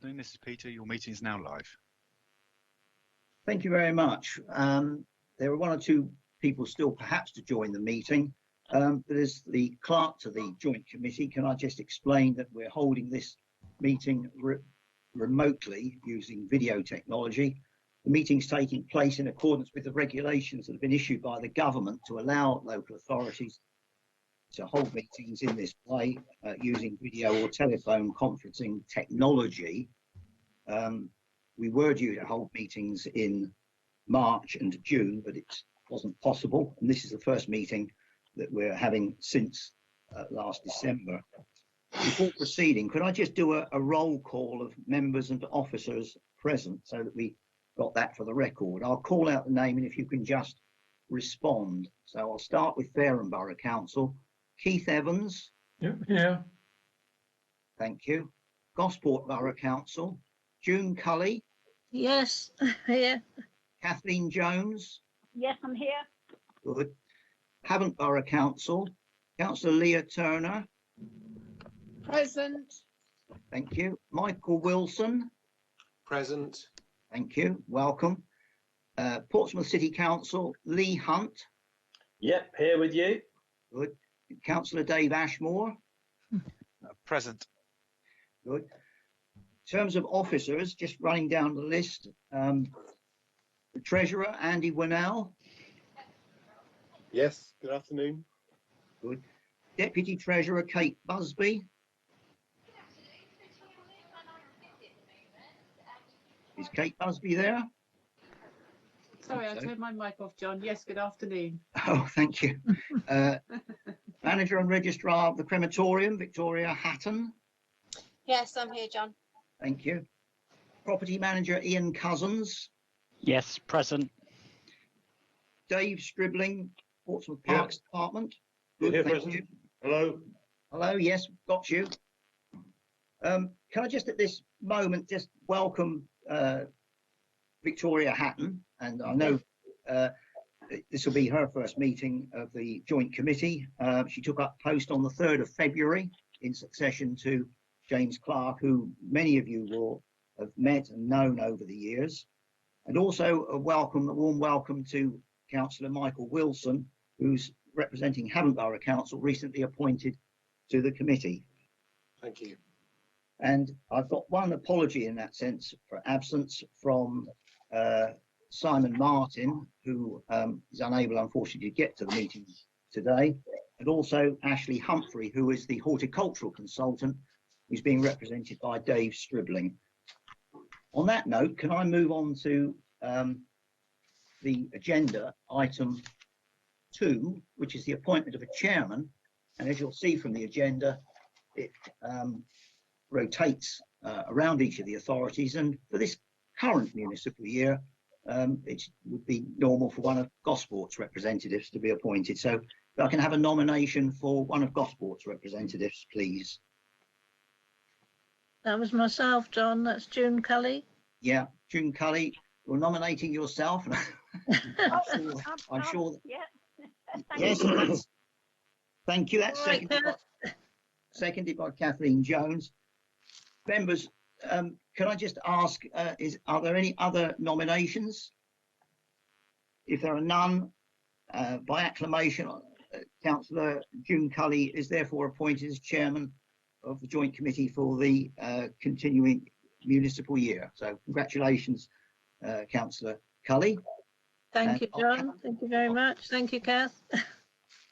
afternoon, this is Peter. Your meeting is now live. Thank you very much. There are one or two people still perhaps to join the meeting, but as the clerk to the Joint Committee, can I just explain that we're holding this meeting remotely using video technology. The meeting's taking place in accordance with the regulations that have been issued by the government to allow local authorities to hold meetings in this way using video or telephone conferencing technology. We were due to hold meetings in March and June, but it wasn't possible. And this is the first meeting that we're having since last December. Before proceeding, could I just do a roll call of members and officers present so that we got that for the record? I'll call out the name and if you can just respond. So I'll start with Fareham Borough Council. Keith Evans. Yep, here. Thank you. Gosport Borough Council. June Cully. Yes, here. Kathleen Jones. Yes, I'm here. Good. Havant Borough Council. Councillor Leah Turner. Present. Thank you. Michael Wilson. Present. Thank you. Welcome. Portsmouth City Council. Lee Hunt. Yep, here with you. Good. Councillor Dave Ashmore. Present. Good. In terms of officers, just running down the list, the Treasurer, Andy Winnell. Yes, good afternoon. Good. Deputy Treasurer, Kate Busby. Is Kate Busby there? Sorry, I turned my mic off, John. Yes, good afternoon. Oh, thank you. Manager and Registrar of the Crematorium, Victoria Hatton. Yes, I'm here, John. Thank you. Property Manager, Ian Cousins. Yes, present. Dave Scribbling, Portsmouth Parks Department. Good, Here, thank present. you. Hello. Hello, yes, got you. Can I just at this moment just welcome Victoria Hatton, and I know this will be her first meeting of the Joint Committee. She took up post on the 3rd of February in succession to James Clark, who many of you will have met and known over the years. And also a warm welcome to Councillor Michael Wilson, who's representing Havant Borough Council, recently appointed to the committee. Thank you. And I've got one apology in that sense for absence from Simon Martin, who is unable, unfortunately, to get to the meeting today, and also Ashley Humphrey, who is the horticultural consultant, who's being represented by Dave Scribbling. On that note, can I move on to the agenda, item 2, which is the appointment of a chairman. And as you'll see from the agenda, it rotates around each of the authorities. And for this current municipal year, it would be normal for one of Gosport's representatives to be appointed. So if I can have a nomination for one of Gosport's representatives, please. That was myself, John. That's June Cully. Yeah, June Cully, you're nominating yourself. I'm sure. Yeah. Yes, thank you. That's Right, seconded by Kathleen Jones. Members, can I just ask, are there any other nominations? If there are none, by acclamation, Councillor June Cully is therefore appointed as chairman of the Joint Committee for the continuing municipal year. So congratulations, Councillor Cully. Thank you, John. Thank you very much. Thank you, Kath.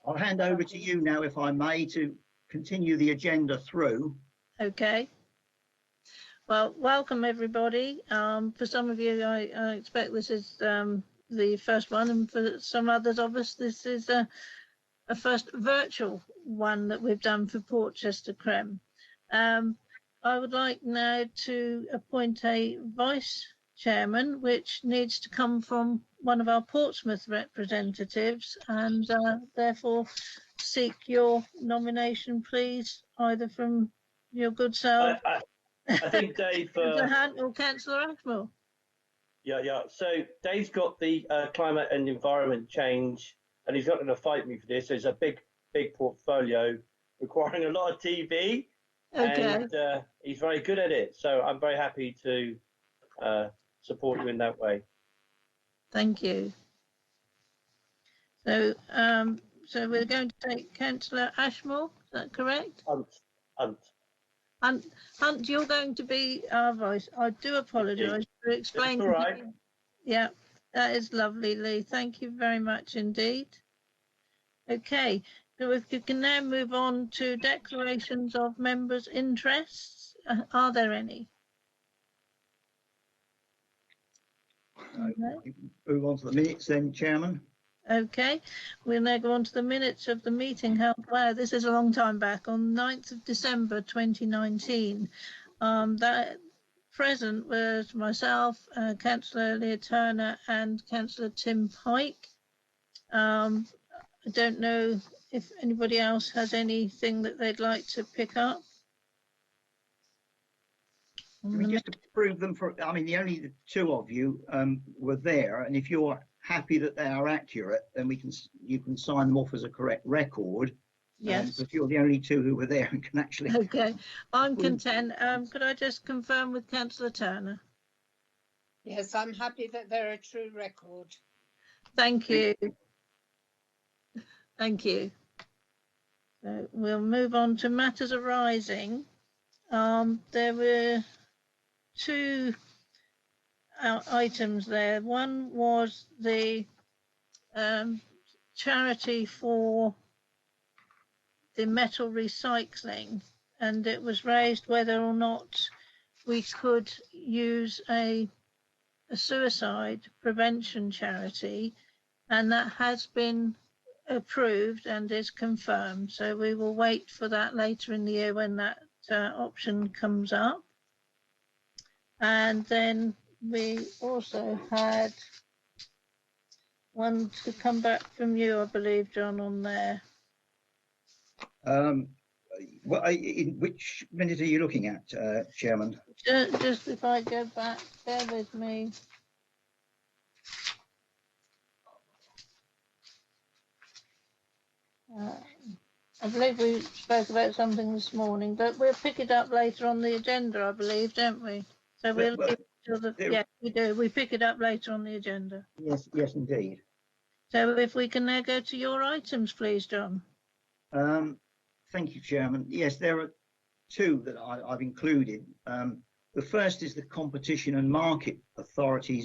I'll hand over to you now, if I may, to continue the agenda through. Okay. Well, welcome everybody. For some of you, I expect this is the first one, and for some others of us, this is a first virtual one that we've done for Portchester Crem. I would like now to appoint a vice chairman, which needs to come from one of our Portsmouth representatives, and therefore seek your nomination, please, either from your good self. I think Dave. Hunt or Councillor Ashmore. Yeah. So Dave's got the climate and environment change, and he's not going to fight me for this. There's a big portfolio requiring a lot of TV. Okay, and he's very good at it. So I'm very happy to support you in that way. thank you. So, so we're going to take Councillor Ashmore, is that correct? Hunt. Hunt, you're going to be our voice. I do apologise for explaining. That's all right. Yeah, that is lovely, Lee. Thank you very much indeed. Okay, so if you can now move on to declarations of members' interests. Are there any? Okay. Move on to the minutes then, Chairman. Okay, we'll now go on to the minutes of the meeting held, wow, this is a long time back, on 9th of December 2019. That present was myself, Councillor Leah Turner and Councillor Tim Pike. I don't know if anybody else has anything that they'd like to pick up. Can we just approve them for, I mean, the two of you were there, and if you're happy that they are accurate, then you can sign them off as a correct record. Yes. If you're the only two who were there and can actually. Okay, I'm content. Could I just confirm with Councillor Turner? Yes, I'm happy that they're a true record. Thank you. Thank you. So we'll move on to matters arising. There were two items there. One was the charity for the metal recycling, and it was raised whether or not we could use a suicide prevention charity, and that has been approved and is confirmed. So we will wait for that later in the year when that option comes up. And then we also had one to come back from you, I believe, John, on there. Well, in which minute are you looking at, Chairman? Just if I go back, bear with me. I believe we spoke about something this morning, but we'll pick it up later on the agenda, I believe, don't we? So we'll leave it till the, yeah, we do. We pick it up later on the agenda. Yes, yes, indeed. So if we can now go to your items, please, John. Thank you, Chairman. Yes, there are two that I've included. The first is the Competition and Market Authority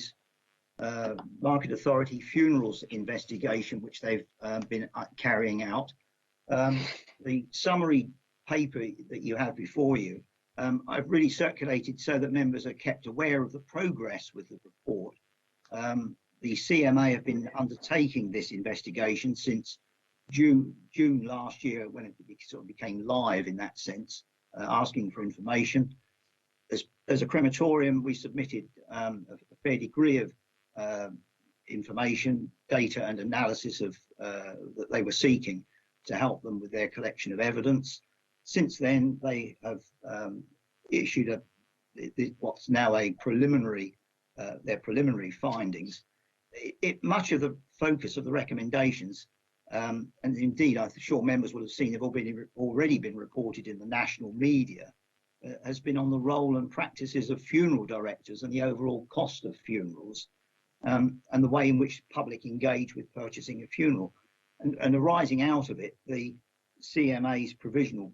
funerals investigation, which they've been carrying out. The summary paper that you have before you, I've really circulated so that members are kept aware of the progress with the report. The CMA have been undertaking this investigation since June last year, when it sort of became live in that sense, asking for information. As a crematorium, we submitted a fair degree of information, data and analysis of that they were seeking to help them with their collection of evidence. Since then, they have issued what's now a preliminary, their preliminary findings. Much of the focus of the recommendations, and indeed I'm sure members will have seen, have already been reported in the national media, has been on the role and practices of funeral directors and the overall cost of funerals, and the way in which public engage with purchasing a funeral. And arising out of it, the CMA's provisional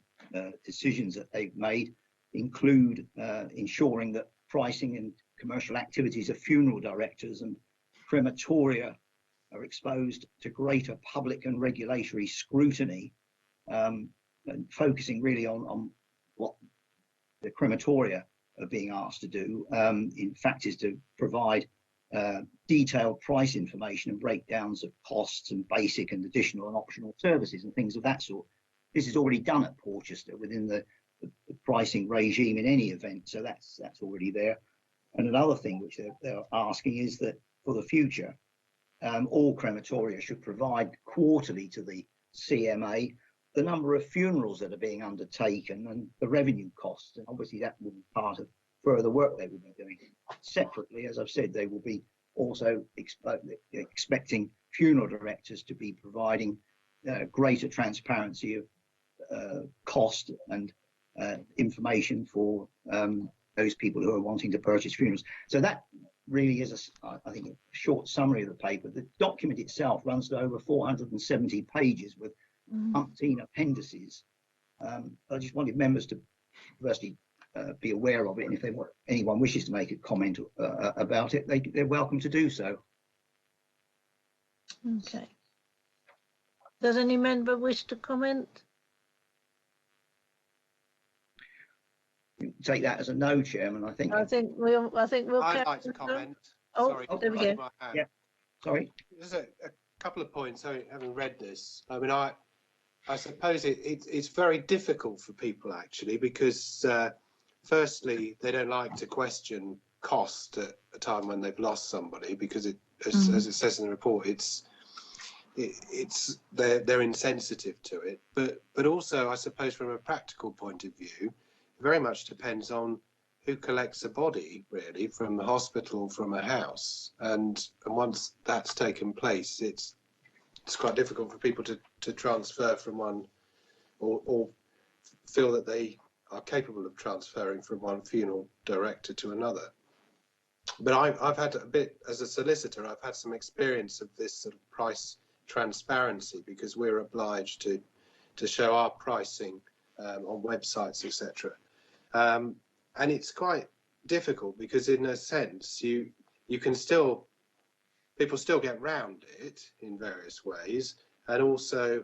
decisions that they've made include ensuring that pricing and commercial activities of funeral directors and crematoria are exposed to greater public and regulatory scrutiny, and focusing really on what the crematoria are being asked to do, in fact, is to provide detailed price information and breakdowns of costs and basic and additional and optional services and things of that sort. This is already done at Portchester within the pricing regime in any event, so that's already there. And another thing which they're asking is that for the future, all crematoria should provide quarterly to the CMA the number of funerals that are being undertaken and the revenue costs, and obviously that will be part of further work they will be doing. Separately, as I've said, they will be also expecting funeral directors to be providing greater transparency of cost and information for those people who are wanting to purchase funerals. So that really is, I think, a short summary of the paper. The document itself runs to over 470 pages with umpteen appendices. I just wanted members to firstly be aware of it, and if anyone wishes to make a comment about it, they're welcome to do so. Okay. Does any member wish to comment? Take that as a no, Chairman. I think we'll. I'd like to comment. Oh, Sorry, there we go. my hand. Yeah. Sorry. There's a couple of points. Having read this, I mean, I suppose it's very difficult for people actually, because firstly, they don't like to question cost at a time when they've lost somebody, because as it says in the report, they're insensitive to it. But also, I suppose, from a practical point of view, it very much depends on who collects a body, really, from the hospital, from a house, and once that's taken place, it's quite difficult for people to transfer from one, or feel that they are capable of transferring from one funeral director to another. But I've had a bit, as a solicitor, I've had some experience of this sort of price transparency, because we're obliged to show our pricing on websites, etc. And it's quite difficult, because in a sense you can still, people still get round it in various ways, and also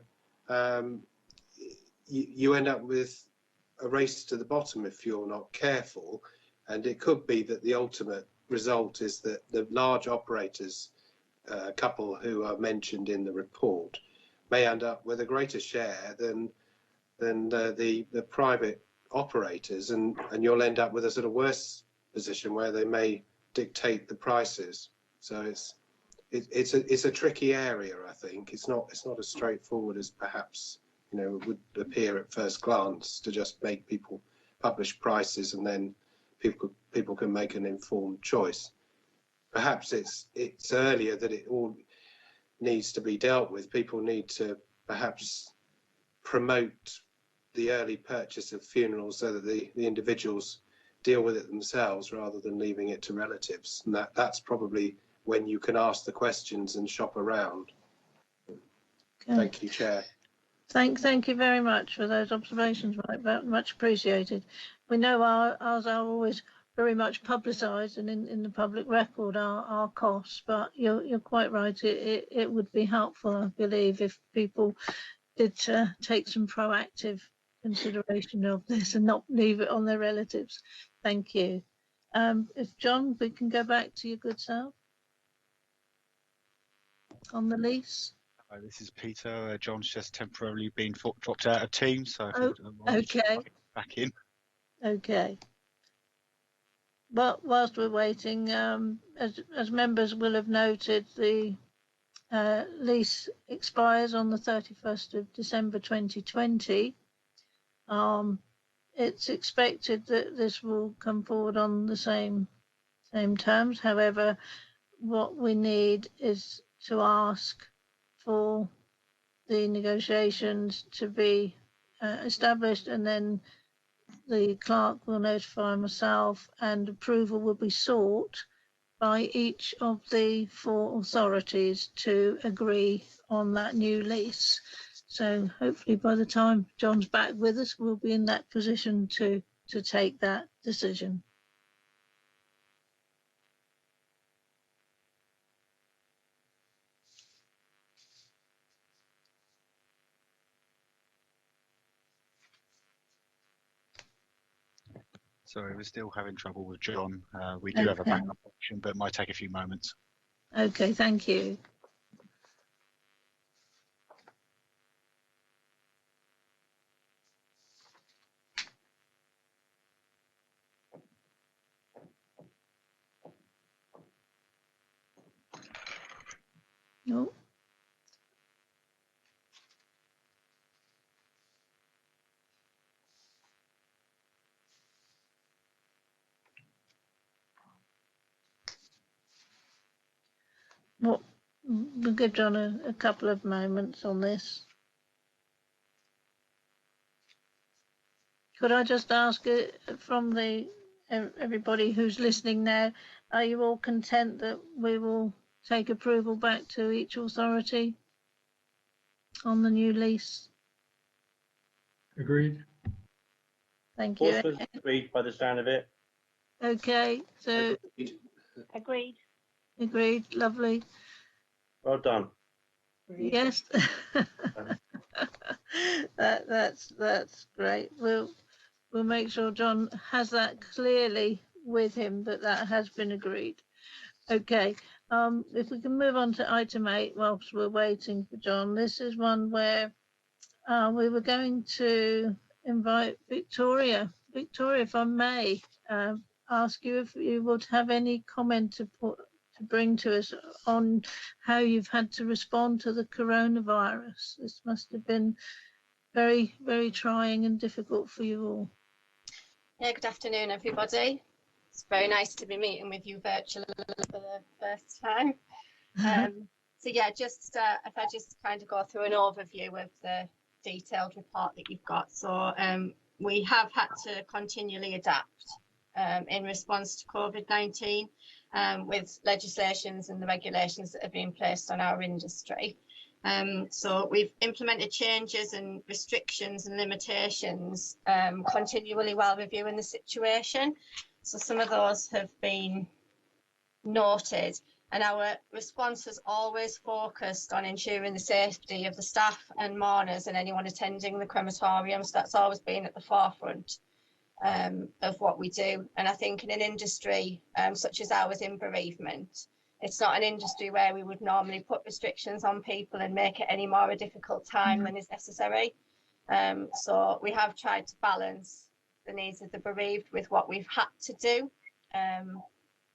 you end up with a race to the bottom if you're not careful. And it could be that the ultimate result is that the large operators, couple who are mentioned in the report, may end up with a greater share than the private operators, and you'll end up with a sort of worse position where they may dictate the prices. So it's a tricky area. I think it's not as straightforward as perhaps it would appear at first glance, to just make people publish prices and then people can make an informed choice. Perhaps it's earlier that it all needs to be dealt with. People need to perhaps promote the early purchase of funerals so that the individuals deal with it themselves rather than leaving it to relatives. And that's probably when you can ask the questions and shop around. Okay. Thank you, Chair. Thank you very much for those observations, Mike. Much appreciated. We know ours are always very much publicised and in the public record, our costs, but you're quite right. It would be helpful, I believe, if people did take some proactive consideration of this and not leave it on their relatives. Thank you. If John, we can go back to your good self on the lease. This is Peter. John's just temporarily been dropped out of team, so Okay. Back in. Okay. Well, whilst we're waiting, as members will have noted, the lease expires on the 31st of December 2020. It's expected that this will come forward on the same terms. However, what we need is to ask for the negotiations to be established, and then the clerk will notify myself, and approval will be sought by each of the 4 authorities to agree on that new lease. So hopefully by the time John's back with us, we'll be in that position to take that decision. Sorry, we're still having trouble with John. We do have a backup option, but it might take a few moments. Okay, thank you. No. Well, we'll give John a couple of moments on this. Could I just ask from everybody who's listening now, are you all content that we will take approval back to each authority on the new lease? Agreed. Thank you. Portsmouth agreed by the sound of it. Okay, so Agreed. agreed, lovely. Well done. Yes. That's great. We'll make sure John has that clearly with him that has been agreed. Okay. If we can move on to item 8 whilst we're waiting for John. This is one where we were going to invite Victoria. Victoria, if I may, ask you if you would have any comment to bring to us on how you've had to respond to the coronavirus. This must have been very, very trying and difficult for you all. Yeah, good afternoon, everybody. It's very nice to be meeting with you virtually for the first time. So yeah, just if I just kind of go through an overview of the detailed report that you've got. So we have had to continually adapt in response to COVID-19 with legislations and the regulations that have been placed on our industry. So we've implemented changes and restrictions and limitations continually while reviewing the situation. So some of those have been noted, and our response has always focused on ensuring the safety of the staff and mourners and anyone attending the crematorium. So that's always been at the forefront of what we do. And I think in an industry such as ours in bereavement, it's not an industry where we would normally put restrictions on people and make it any more a difficult time than is necessary. So we have tried to balance the needs of the bereaved with what we've had to do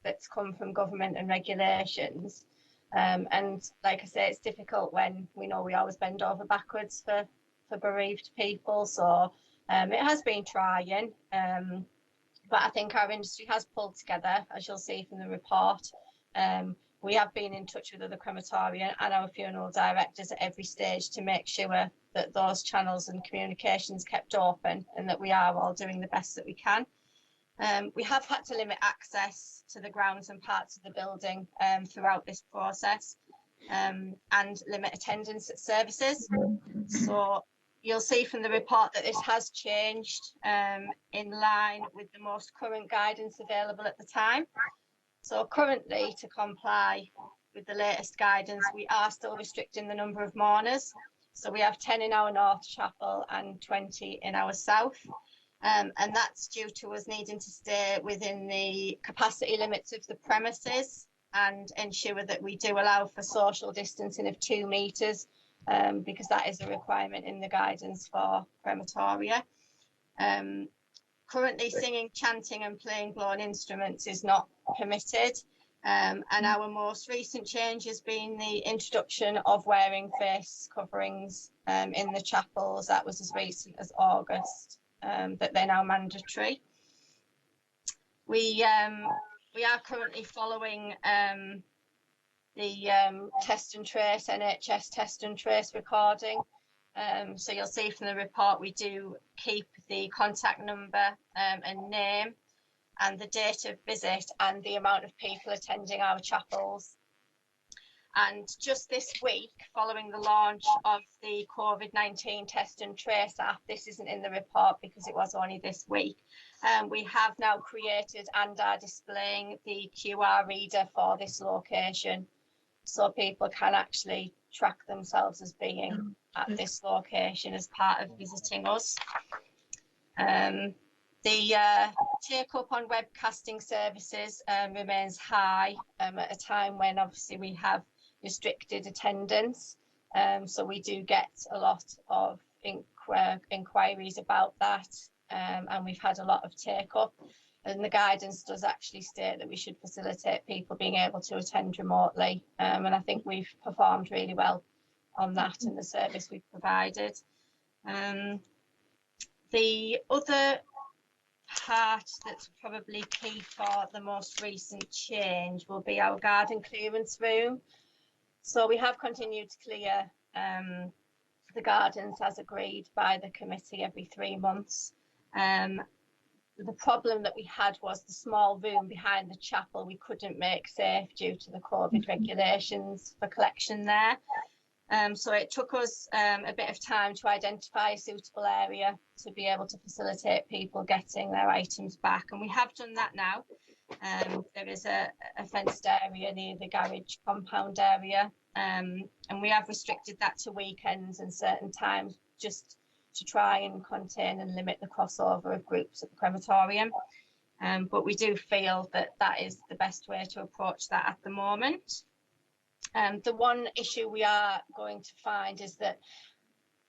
that's come from government and regulations. And like I say, it's difficult when we know we always bend over backwards for bereaved people. So it has been trying, but I think our industry has pulled together, as you'll see from the report. We have been in touch with other crematorium and our funeral directors at every stage to make sure that those channels and communications kept open and that we are all doing the best that we can. We have had to limit access to the grounds and parts of the building throughout this process and limit attendance at services. So you'll see from the report that this has changed in line with the most current guidance available at the time. So currently, to comply with the latest guidance, we are still restricting the number of mourners. So we have 10 in our North Chapel and 20 in our South. And that's due to us needing to stay within the capacity limits of the premises and ensure that we do allow for social distancing of 2 metres, because that is a requirement in the guidance for crematoria. Currently, singing, chanting and playing blown instruments is not permitted. And our most recent change has been the introduction of wearing face coverings in the chapels. That was as recent as August, that they're now mandatory. We are currently following the test and trace, NHS test and trace recording. So you'll see from the report we do keep the contact number and name and the date of visit and the amount of people attending our chapels. And just this week, following the launch of the COVID-19 test and trace app, this isn't in the report because it was only this week, we have now created and are displaying the QR reader for this location, so people can actually track themselves as being at this location as part of visiting us. The take up on webcasting services remains high at a time when obviously we have restricted attendance. So we do get a lot of inquiries about that, and we've had a lot of take up. And the guidance does actually state that we should facilitate people being able to attend remotely. And I think we've performed really well on that and the service we've provided. The other part that's probably key for the most recent change will be our garden clearance room. So we have continued to clear the gardens as agreed by the committee every 3 months. The problem that we had was the small room behind the chapel we couldn't make safe due to the COVID regulations for collection there. So it took us a bit of time to identify a suitable area to be able to facilitate people getting their items back, and we have done that now. There is a fenced area near the garage compound area, and we have restricted that to weekends and certain times just to try and contain and limit the crossover of groups at the crematorium. But we do feel that that is the best way to approach that at the moment. The one issue we are going to find is that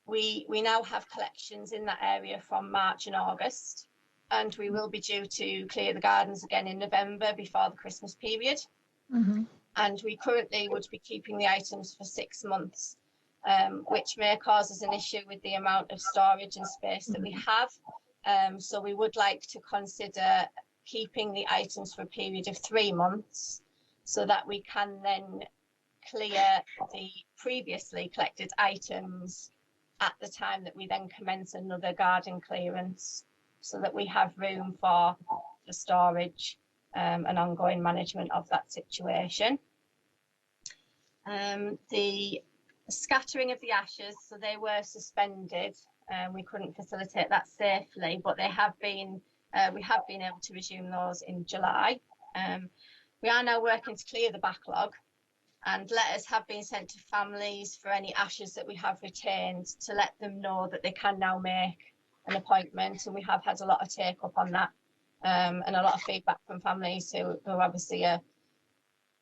we now have collections in that area from March and August, and we will be due to clear the gardens again in November before the Christmas period. And we currently would be keeping the items for 6 months, which may cause us an issue with the amount of storage and space that we have. So we would like to consider keeping the items for a period of 3 months so that we can then clear the previously collected items at the time that we then commence another garden clearance, so that we have room for the storage and ongoing management of that situation. The scattering of the ashes, so they were suspended, we couldn't facilitate that safely, but they have been we have been able to resume those in July. We are now working to clear the backlog, and letters have been sent to families for any ashes that we have retained to let them know that they can now make an appointment, and we have had a lot of take up on that, and a lot of feedback from families who obviously are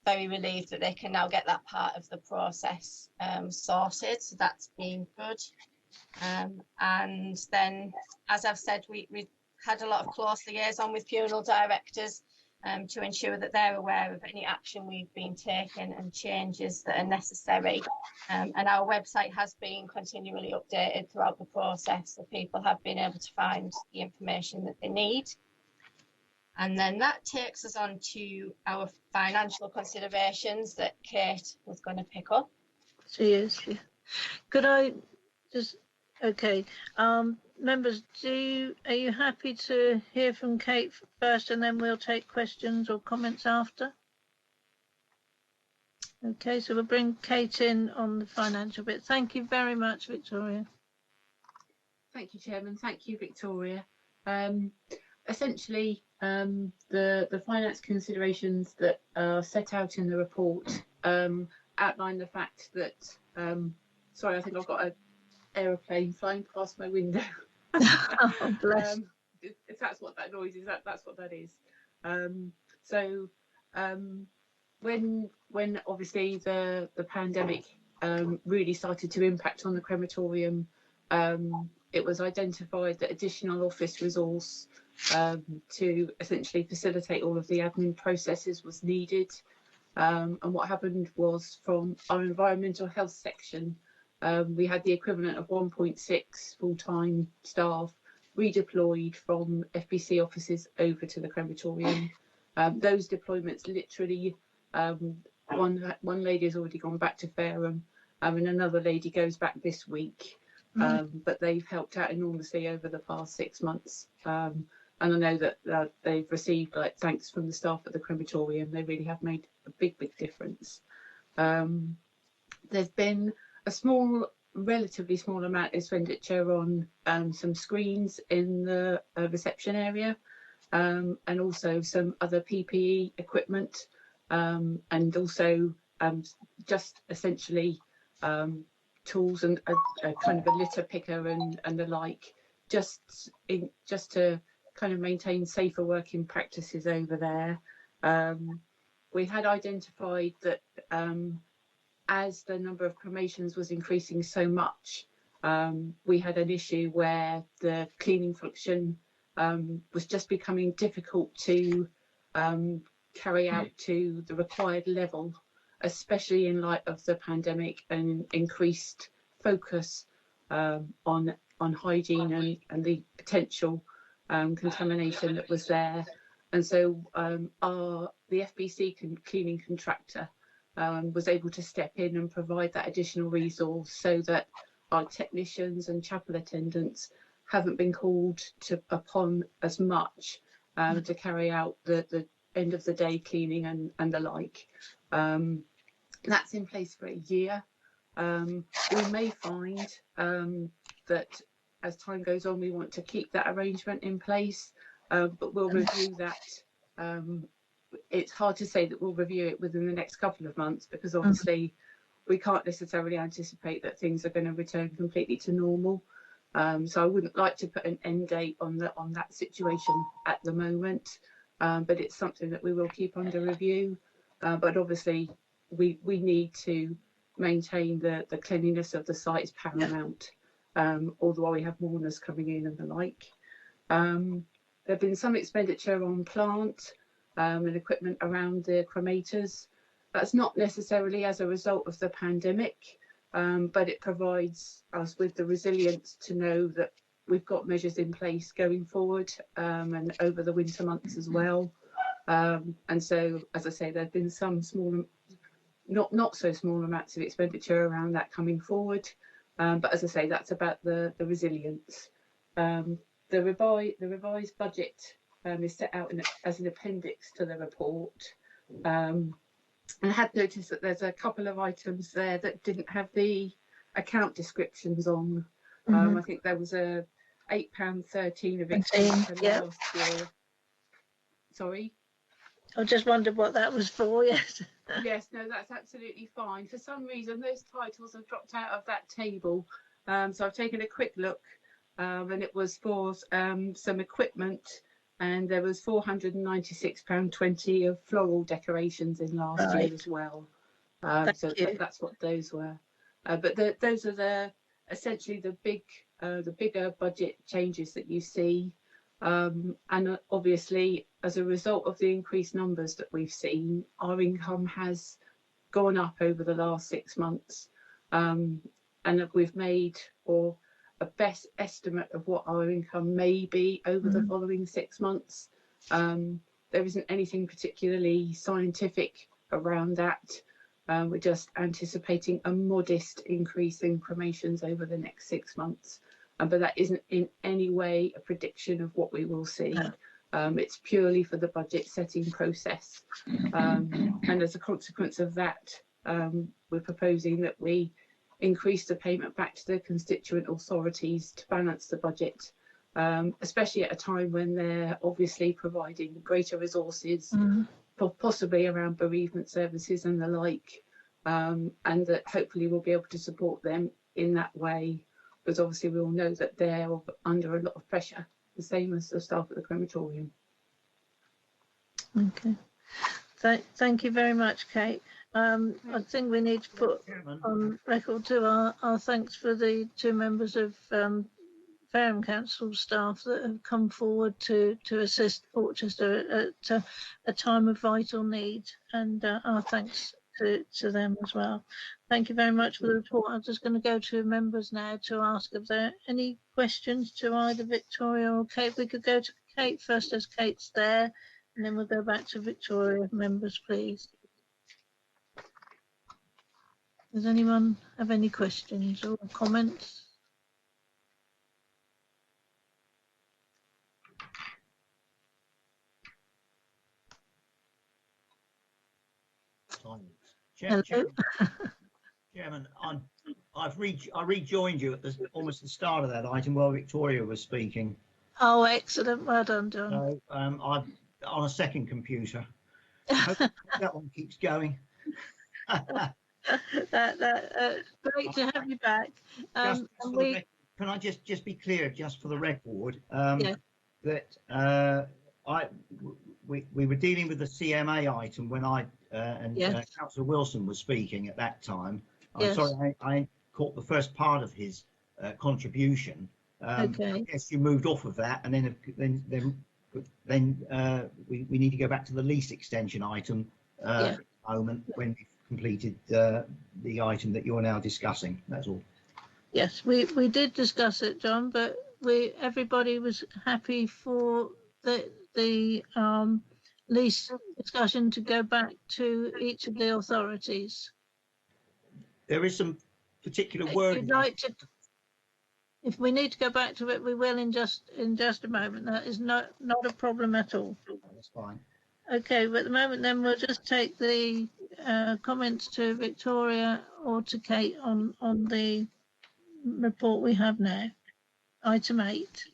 very relieved that they can now get that part of the process sorted, so that's been good. And then, as I've said, we had a lot of close liaison with funeral directors to ensure that they're aware of any action we've been taking and changes that are necessary. And our website has been continually updated throughout the process, so people have been able to find the information that they need. And then that takes us on to our financial considerations that Kate was going to pick up. She is. Yeah. Could I just, okay, members, are you happy to hear from Kate first, and then we'll take questions or comments after? Okay, so we'll bring Kate in on the financial bit. Thank you very much, Victoria. Thank you, Chairman. Thank you, Victoria. Essentially, the finance considerations that are set out in the report outline the fact that, sorry, I think I've got an aeroplane flying past my window. Oh, bless. If that's what that noise is, that's what that is. So when obviously the pandemic really started to impact on the crematorium, it was identified that additional office resource to essentially facilitate all of the admin processes was needed. And what happened was, from our environmental health section, we had the equivalent of 1.6 full-time staff redeployed from FBC offices over to the crematorium. Those deployments literally, one lady has already gone back to Fareham, and another lady goes back this week. But they've helped out enormously over the past 6 months. And I know that they've received thanks from the staff at the crematorium. They really have made a big difference. There's been a relatively small amount of expenditure on some screens in the reception area, and also some other PPE equipment, and also just essentially tools and a kind of a litter picker and the like, just to kind of maintain safer working practices over there. We had identified that as the number of cremations was increasing so much, we had an issue where the cleaning function was just becoming difficult to carry out to the required level, especially in light of the pandemic and increased focus on hygiene and the potential contamination that was there. And so the FBC cleaning contractor was able to step in and provide that additional resource so that our technicians and chapel attendants haven't been called upon as much to carry out the end of the day cleaning and the like. That's in place for a year. We may find that as time goes on, we want to keep that arrangement in place, but we'll review that. It's hard to say that we'll review it within the next couple of months, because obviously we can't necessarily anticipate that things are going to return completely to normal. So I wouldn't like to put an end date on that situation at the moment, but it's something that we will keep under review. But obviously we need to maintain the cleanliness of the site is paramount, although we have mourners coming in and the like. There have been some expenditure on plant and equipment around the cremators. That's not necessarily as a result of the pandemic, but it provides us with the resilience to know that we've got measures in place going forward and over the winter months as well. And so, as I say, there have been some small, not so small amounts of expenditure around that coming forward. But as I say, that's about the resilience. The revised budget is set out as an appendix to the report. And I had noticed that there's a couple of items there that didn't have the account descriptions on. I think there was a £8.13 of expenditure last year. Sorry? I just wondered what that was for, yes. Yes, no, that's absolutely fine. For some reason, those titles have dropped out of that table. So I've taken a quick look, and it was for some equipment, and there was £496.20 of floral decorations in last year as well. So that's what those were. But those are essentially the bigger budget changes that you see. And obviously, as a result of the increased numbers that we've seen, our income has gone up over the last 6 months. And we've made a best estimate of what our income may be over the following 6 months. There isn't anything particularly scientific around that. We're just anticipating a modest increase in cremations over the next 6 months. But that isn't in any way a prediction of what we will see. It's purely for the budget setting process. And as a consequence of that, we're proposing that we increase the payment back to the constituent authorities to balance the budget, especially at a time when they're obviously providing greater resources, possibly around bereavement services and the like, and that hopefully we'll be able to support them in that way. Because obviously we all know that they're under a lot of pressure, the same as the staff at the crematorium. Okay. Thank you very much, Kate. I think we need to put on record to our thanks for the 2 members of Fareham Council staff that have come forward to assist Portchester at a time of vital need, and our thanks to them as well. Thank you very much for the report. I'm just going to go to members now to ask if there are any questions to either Victoria or Kate. We could go to Kate first, as Kate's there, and then we'll go back to Victoria. Members, please. Does anyone have any questions or comments? Chairman, I rejoined you at almost the start of that item while Victoria was speaking. Oh, excellent! Well done, John. So I'm on a second computer. I hope that one keeps going. Great to have you back. Can I just be clear, just for the record, that we were dealing with the CMA item when Councillor Wilson was speaking at that time. I'm sorry, I caught the first part of his contribution. I guess you moved off of that, and then we need to go back to the lease extension item at the moment when we've completed the item that you're now discussing. That's all. Yes, we did discuss it, John, but everybody was happy for the lease discussion to go back to each of the authorities. There is some particular wording. If we need to go back to it, we will in just a moment. That is not a problem at all. That's fine. Okay, but at the moment then we'll just take the comments to Victoria or to Kate on the report we have now. Item 8.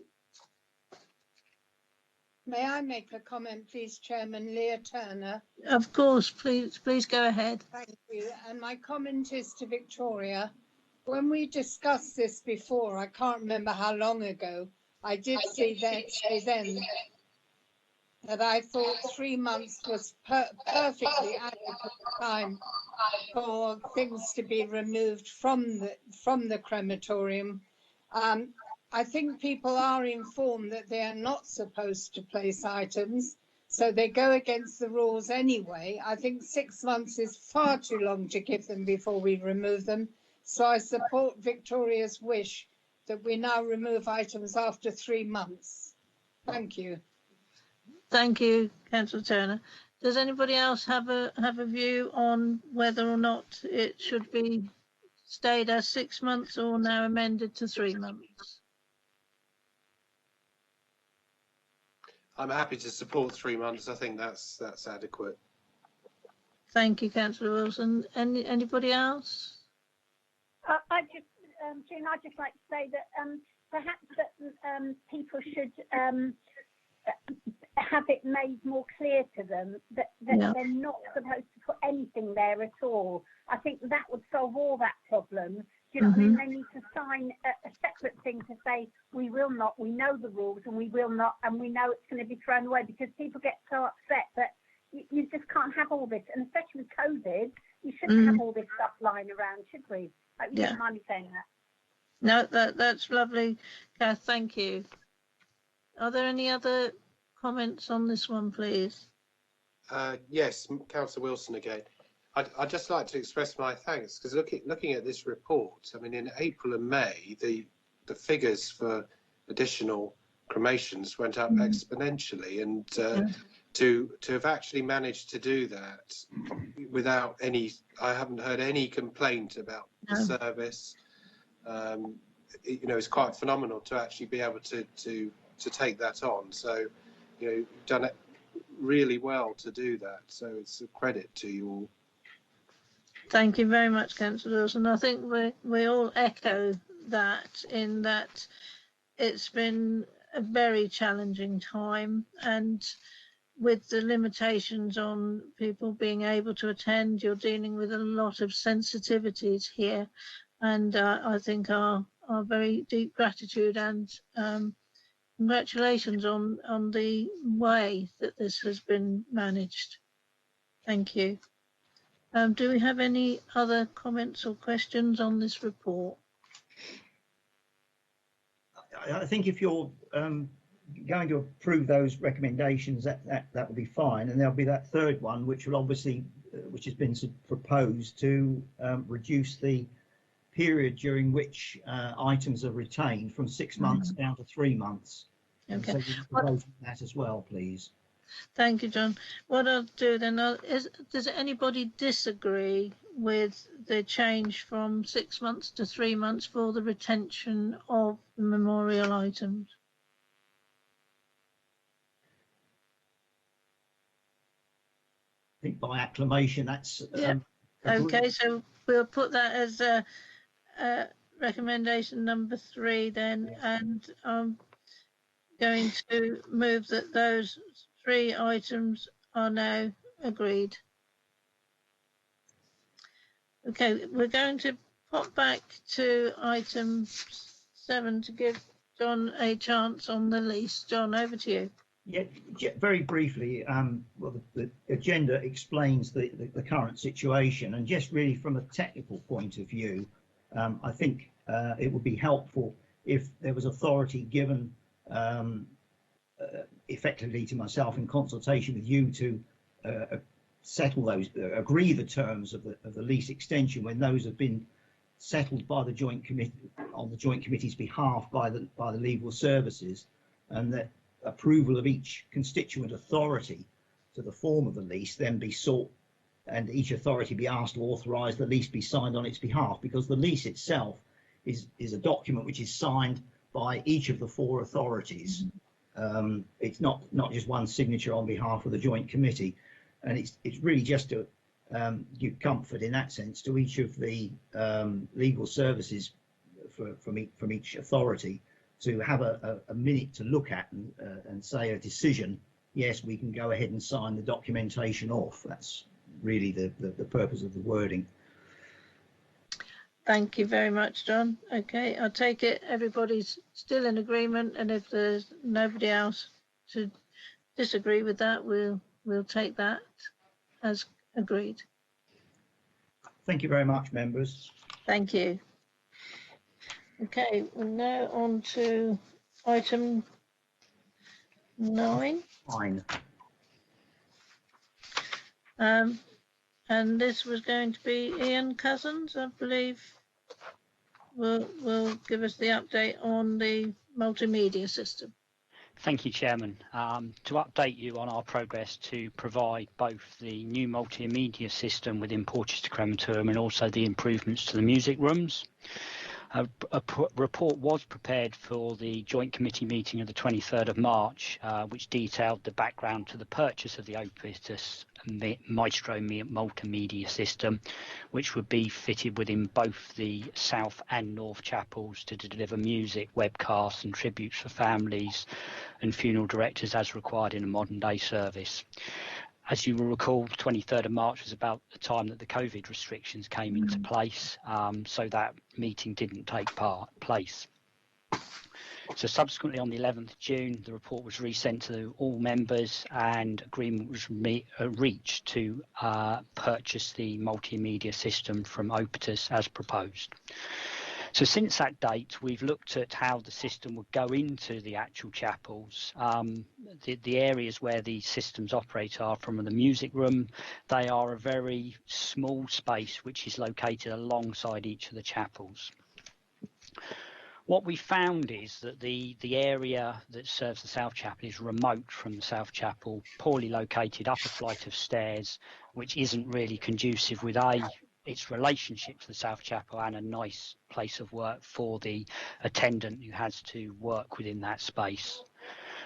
May I make a comment, please, Chairman? Leah Turner. Of course, please go ahead. Thank you. And my comment is to Victoria. When we discussed this before, I can't remember how long ago, I did say then that I thought 3 months was perfectly adequate time for things to be removed from the crematorium. I think people are informed that they are not supposed to place items, so they go against the rules anyway. I think 6 months is far too long to give them before we remove them. So I support Victoria's wish that we now remove items after 3 months. Thank you. Thank you, Councillor Turner. Does anybody else have a view on whether or not it should be stayed as 6 months or now amended to 3 months? I'm happy to support 3 months. I think that's adequate. Thank you, Councillor Wilson. Anybody else? I'd just like to say that perhaps that people should have it made more clear to them that they're not supposed to put anything there at all. I think that would solve all that problem. Do you know what I mean? They need to sign a separate thing to say, we will not, we know the rules and we will not, and we know it's going to be thrown away, because people get so upset that you just can't have all this. And especially with COVID, you shouldn't have all this stuff lying around, should we? You don't mind me saying that. No, that's lovely, Kath. Thank you. Are there any other comments on this one, please? Yes, Councillor Wilson again. I'd just like to express my thanks, because looking at this report, I mean, in April and May, the figures for additional cremations went up exponentially, and to have actually managed to do that without any, I haven't heard any complaint about the service. You know, it's quite phenomenal to actually be able to take that on. So, you know, you've done it really well to do that. So it's a credit to you all. Thank you very much, Councillor Wilson. I think we all echo that, in that it's been a very challenging time, and with the limitations on people being able to attend, you're dealing with a lot of sensitivities here, and I think our very deep gratitude and congratulations on the way that this has been managed. Thank you. Do we have any other comments or questions on this report? I think if you're going to approve those recommendations, that will be fine, and there'll be that third one, which will obviously, which has been proposed to reduce the period during which items are retained from 6 months down to 3 months. Okay. So you can vote on that as well, please. Thank you, John. What I'll do then does anybody disagree with the change from 6 months to 3 months for the retention of the memorial items? I think by acclamation, that's okay. So we'll put that as recommendation number 3 then, and I'm going to move that those 3 items are now agreed. Okay, we're going to pop back to item 7 to give John a chance on the lease. John, over to you. Yeah, very briefly, well, the agenda explains the current situation, and just really from a technical point of view, I think it would be helpful if there was authority given effectively to myself in consultation with you to settle those, agree the terms of the lease extension when those have been settled by the joint committee, on the joint committee's behalf by the legal services, and that approval of each constituent authority to the form of the lease then be sought, and each authority be asked to authorise the lease be signed on its behalf, because the lease itself is a document which is signed by each of the 4 authorities. It's not just one signature on behalf of the joint committee, and it's really just to give comfort in that sense to each of the legal services from each authority to have a minute to look at and say a decision. Yes, we can go ahead and sign the documentation off. That's really the purpose of the wording. Thank you very much, John. Okay, I take it everybody's still in agreement, and if there's nobody else to disagree with that, we'll take that as agreed. Thank you very much, members. Thank you. Okay, we're now on to item 9. Fine. And this was going to be Ian Cousins, I believe, will give us the update on the multimedia system. Thank you, Chairman. To update you on our progress to provide both the new multimedia system within Portchester Crematorium and also the improvements to the music rooms. A report was prepared for the joint committee meeting of the 23rd of March, which detailed the background to the purchase of the Opus Maestro multimedia system, which would be fitted within both the South and North chapels to deliver music, webcasts and tributes for families and funeral directors as required in a modern day service. As you will recall, 23rd of March was about the time that the COVID restrictions came into place, so that meeting didn't take place. So subsequently on the 11th of June, the report was resent to all members and agreement was reached to purchase the multimedia system from Opus as proposed. So since that date, we've looked at how the system would go into the actual chapels. The areas where the systems operate are from the music room. They are a very small space which is located alongside each of the chapels. What we found is that the area that serves the South Chapel is remote from the South Chapel, poorly located up a flight of stairs, which isn't really conducive with its relationship to the South Chapel and a nice place of work for the attendant who has to work within that space.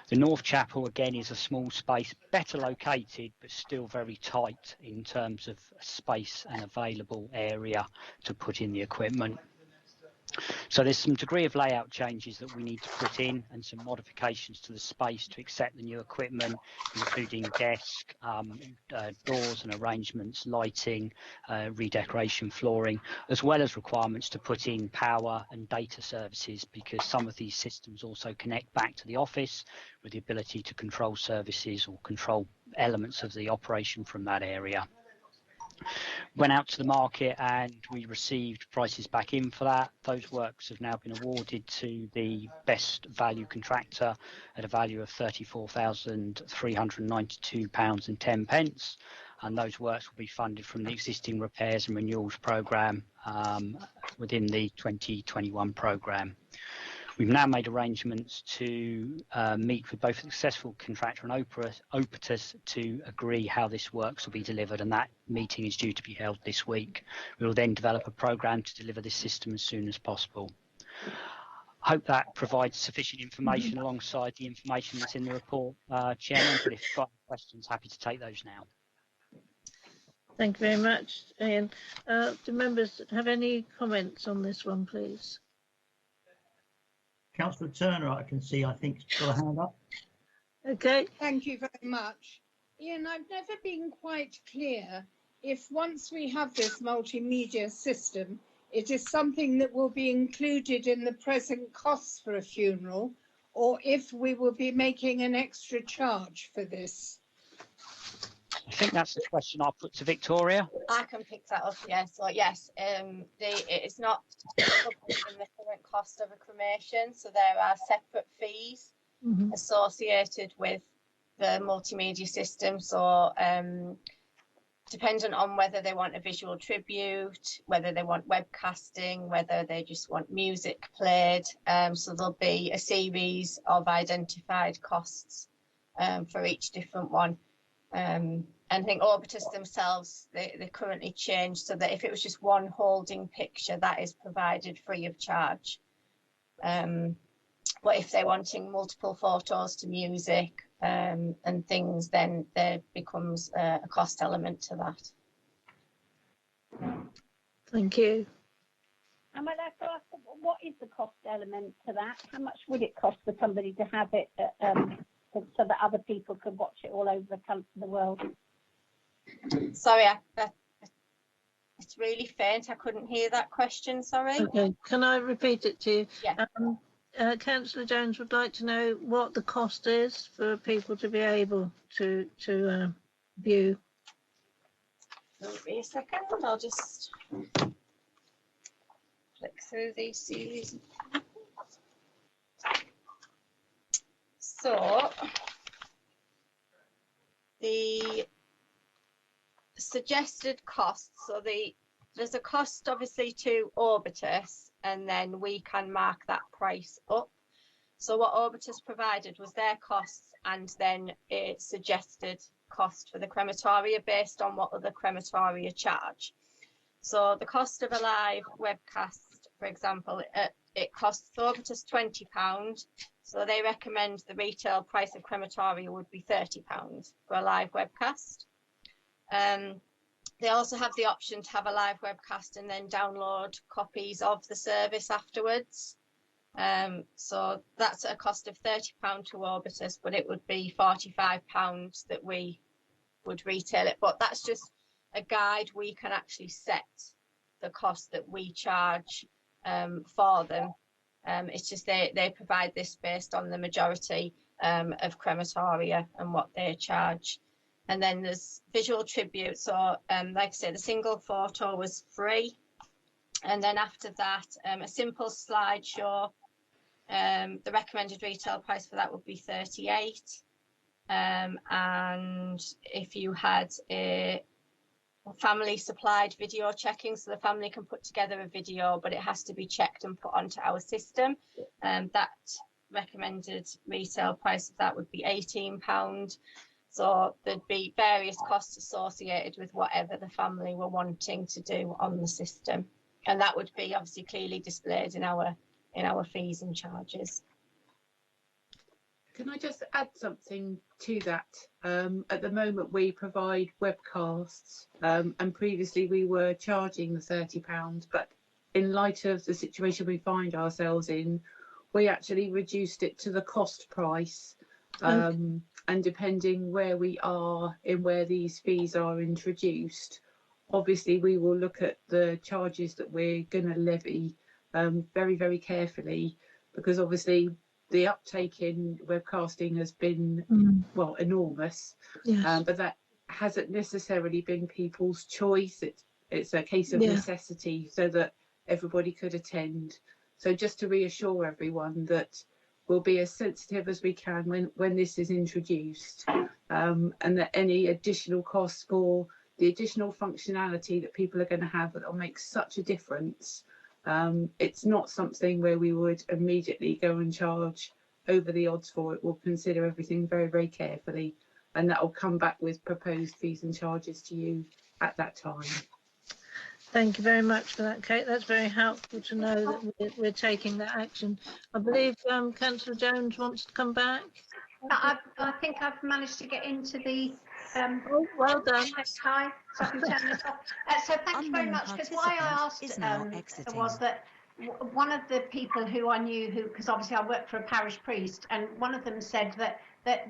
The North Chapel again is a small space, better located, but still very tight in terms of space and available area to put in the equipment. So there's some degree of layout changes that we need to put in and some modifications to the space to accept the new equipment, including desk, doors and arrangements, lighting, redecoration, flooring, as well as requirements to put in power and data services, because some of these systems also connect back to the office with the ability to control services or control elements of the operation from that area. Went out to the market and we received prices back in for that. Those works have now been awarded to the best value contractor at a value of £34,392.10, and those works will be funded from the existing repairs and renewals programme within the 2021 programme. We've now made arrangements to meet with both the successful contractor and Opus to agree how this works will be delivered, and that meeting is due to be held this week. We will then develop a programme to deliver this system as soon as possible. I hope that provides sufficient information alongside the information that's in the report, Chairman, but if you've got questions, happy to take those now. Thank you very much, Ian. Do members have any comments on this one, please? Councillor Turner, I can see, I think, got a hand up. Okay. Thank you very much. Ian, I've never been quite clear if once we have this multimedia system, it is something that will be included in the present costs for a funeral, or if we will be making an extra charge for this. I think that's the question I'll put to Victoria. I can pick that up, yeah. So yes, it's not covered in the current cost of a cremation, so there are separate fees associated with the multimedia system. So dependent on whether they want a visual tribute, whether they want webcasting, whether they just want music played, so there'll be a series of identified costs for each different one. And I think Orbitus themselves, they currently changed so that if it was just one holding picture, that is provided free of charge. But if they're wanting multiple photos to music and things, then there becomes a cost element to that. Thank you. Am I allowed to ask, what is the cost element to that? How much would it cost for somebody to have it so that other people could watch it all over the world? Sorry, it's really faint. I couldn't hear that question, sorry. Okay, can I repeat it to you? Yeah. Councillor Jones would like to know what the cost is for people to be able to view. Wait me a second, I'll just flick through these series. So the suggested costs, so there's a cost obviously to Orbitus, and then we can mark that price up. So what Orbitus provided was their costs and then a suggested cost for the crematoria based on what other crematoria charge. So the cost of a live webcast, for example, it costs Orbitus £20. So they recommend the retail price of crematoria would be £30 for a live webcast. They also have the option to have a live webcast and then download copies of the service afterwards. So that's at a cost of £30 to Orbitus, but it would be £45 that we would retail it. But that's just a guide. We can actually set the cost that we charge for them. It's just they provide this based on the majority of crematoria and what they charge. And then there's visual tribute. So like I said, the single photo was free. And then after that, a simple slideshow, the recommended retail price for that would be £38. And if you had a family supplied video checking, so the family can put together a video, but it has to be checked and put onto our system, that recommended retail price of that would be £18. So there'd be various costs associated with whatever the family were wanting to do on the system, and that would be obviously clearly displayed in our fees and charges. Can I just add something to that? At the moment we provide webcasts, and previously we were charging the £30, but in light of the situation we find ourselves in, we actually reduced it to the cost price. And depending where we are in where these fees are introduced, obviously we will look at the charges that we're going to levy very, very carefully, because obviously the uptake in webcasting has been well, enormous. Yes. But that hasn't necessarily been people's choice. It's a case of necessity so that everybody could attend. So just to reassure everyone that we'll be as sensitive as we can when this is introduced, and that any additional costs for the additional functionality that people are going to have that will make such a difference, it's not something where we would immediately go and charge over the odds for it. We'll consider everything very, very carefully, and that will come back with proposed fees and charges to you at that time. Thank you very much for that, Kate. That's very helpful to know that we're taking that action. I believe Councillor Jones wants to come back. I think I've managed to get into the oh, well done. Hi, so I can turn this off. So thank you very much, because why I asked was that one of the people who I knew, because obviously I work for a parish priest, and one of them said that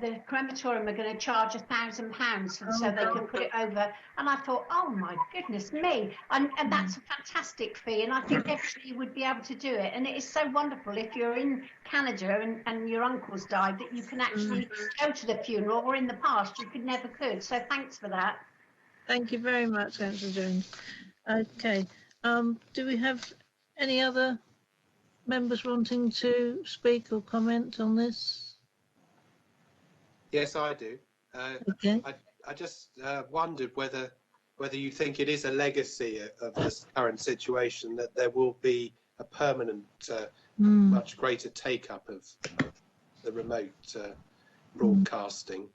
the crematorium are going to charge £1,000 so they can put it over, and I thought, oh my goodness me, and that's a fantastic fee, and I think everybody would be able to do it, and it is so wonderful if you're in Canada and your uncle's died that you can actually go to the funeral, or in the past you never could. So thanks for that. Thank you very much, Councillor Jones. Okay, do we have any other members wanting to speak or comment on this? Yes, I do. Okay. I just wondered whether you think it is a legacy of this current situation, that there will be a permanent, much greater take-up of the remote broadcasting,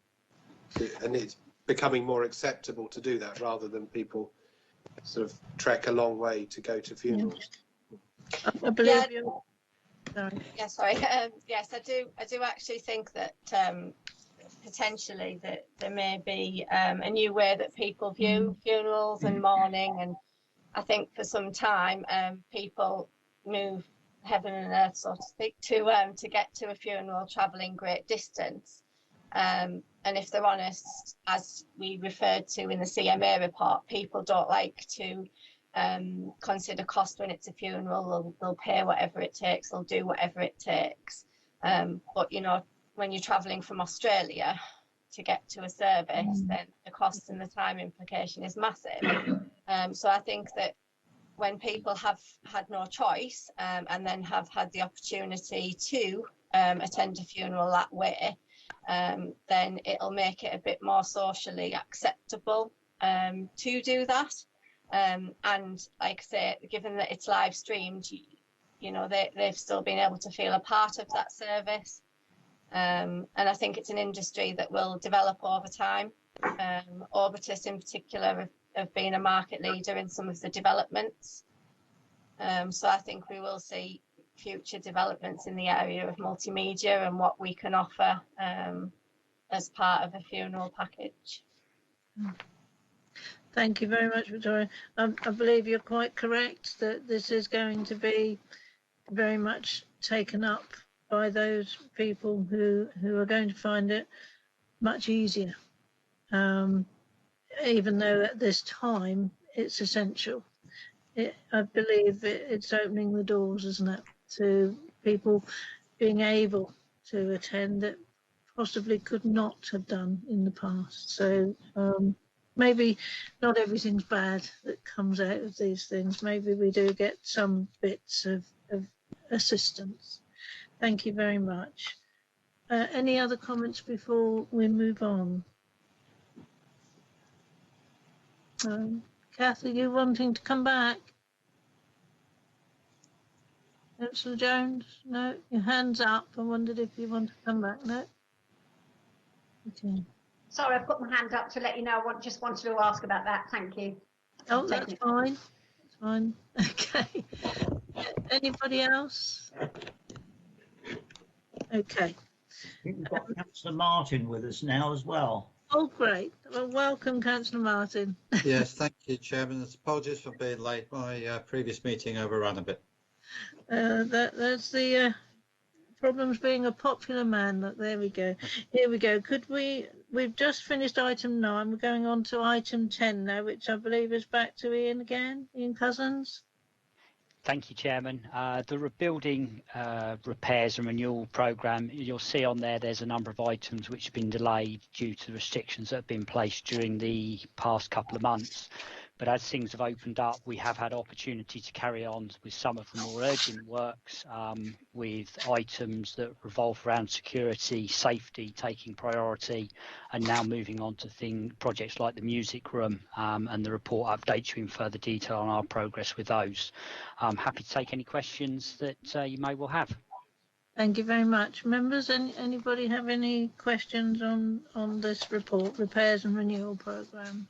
and becoming more acceptable to do that rather than people sort of trek a long way to go to funerals. I believe you. Sorry. Yeah, sorry. Yes, I do actually think that potentially that there may be a new way that people view funerals and mourning, and I think for some time people move heaven and earth, so to speak, to get to a funeral, travelling great distance. And if they're honest, as we referred to in the CMA report, people don't like to consider cost when it's a funeral. They'll pay whatever it takes, they'll do whatever it takes. But you know, when you're travelling from Australia to get to a service, then the cost and the time implication is massive. So I think that when people have had no choice and then have had the opportunity to attend a funeral that way, then it'll make it a bit more socially acceptable to do that. And like I say, given that it's live streamed, you know, they've still been able to feel a part of that service. And I think it's an industry that will develop over time. Orbitus in particular have been a market leader in some of the developments. So I think we will see future developments in the area of multimedia and what we can offer as part of a funeral package. Thank you very much, Victoria. I believe you're quite correct that this is going to be very much taken up by those people who are going to find it much easier, even though at this time it's essential. I believe it's opening the doors, isn't it, to people being able to attend that possibly could not have done in the past. So maybe not everything's bad that comes out of these things. Maybe we do get some bits of assistance. Thank you very much. Any other comments before we move on? Kath, are you wanting to come back? Councillor Jones? No? Your hand's up. I wondered if you want to come back. No? Okay. Sorry, I put my hand up to let you know. I just wanted to ask about that. Thank you. Oh, that's fine. That's fine. Okay. Anybody else? Okay. I think we've got Councillor Martin with us now as well. Oh, great. Well, welcome, Councillor Martin. Yes, thank you, Chairman. Apologies for being late. My previous meeting overran a bit. That's the problems being a popular man. Look, there we go. Here we go. We've just finished item 9. We're going on to item 10 now, which I believe is back to Ian again. Ian Cousins. Thank you, Chairman. The rebuilding, repairs and renewal programme, you'll see on there's a number of items which have been delayed due to the restrictions that have been placed during the past couple of months. But as things have opened up, we have had opportunity to carry on with some of the more urgent works, with items that revolve around security, safety taking priority, and now moving on to projects like the music room, and the report updates you in further detail on our progress with those. I'm happy to take any questions that you may well have. Thank you very much. Members, anybody have any questions on this report, repairs and renewal programme?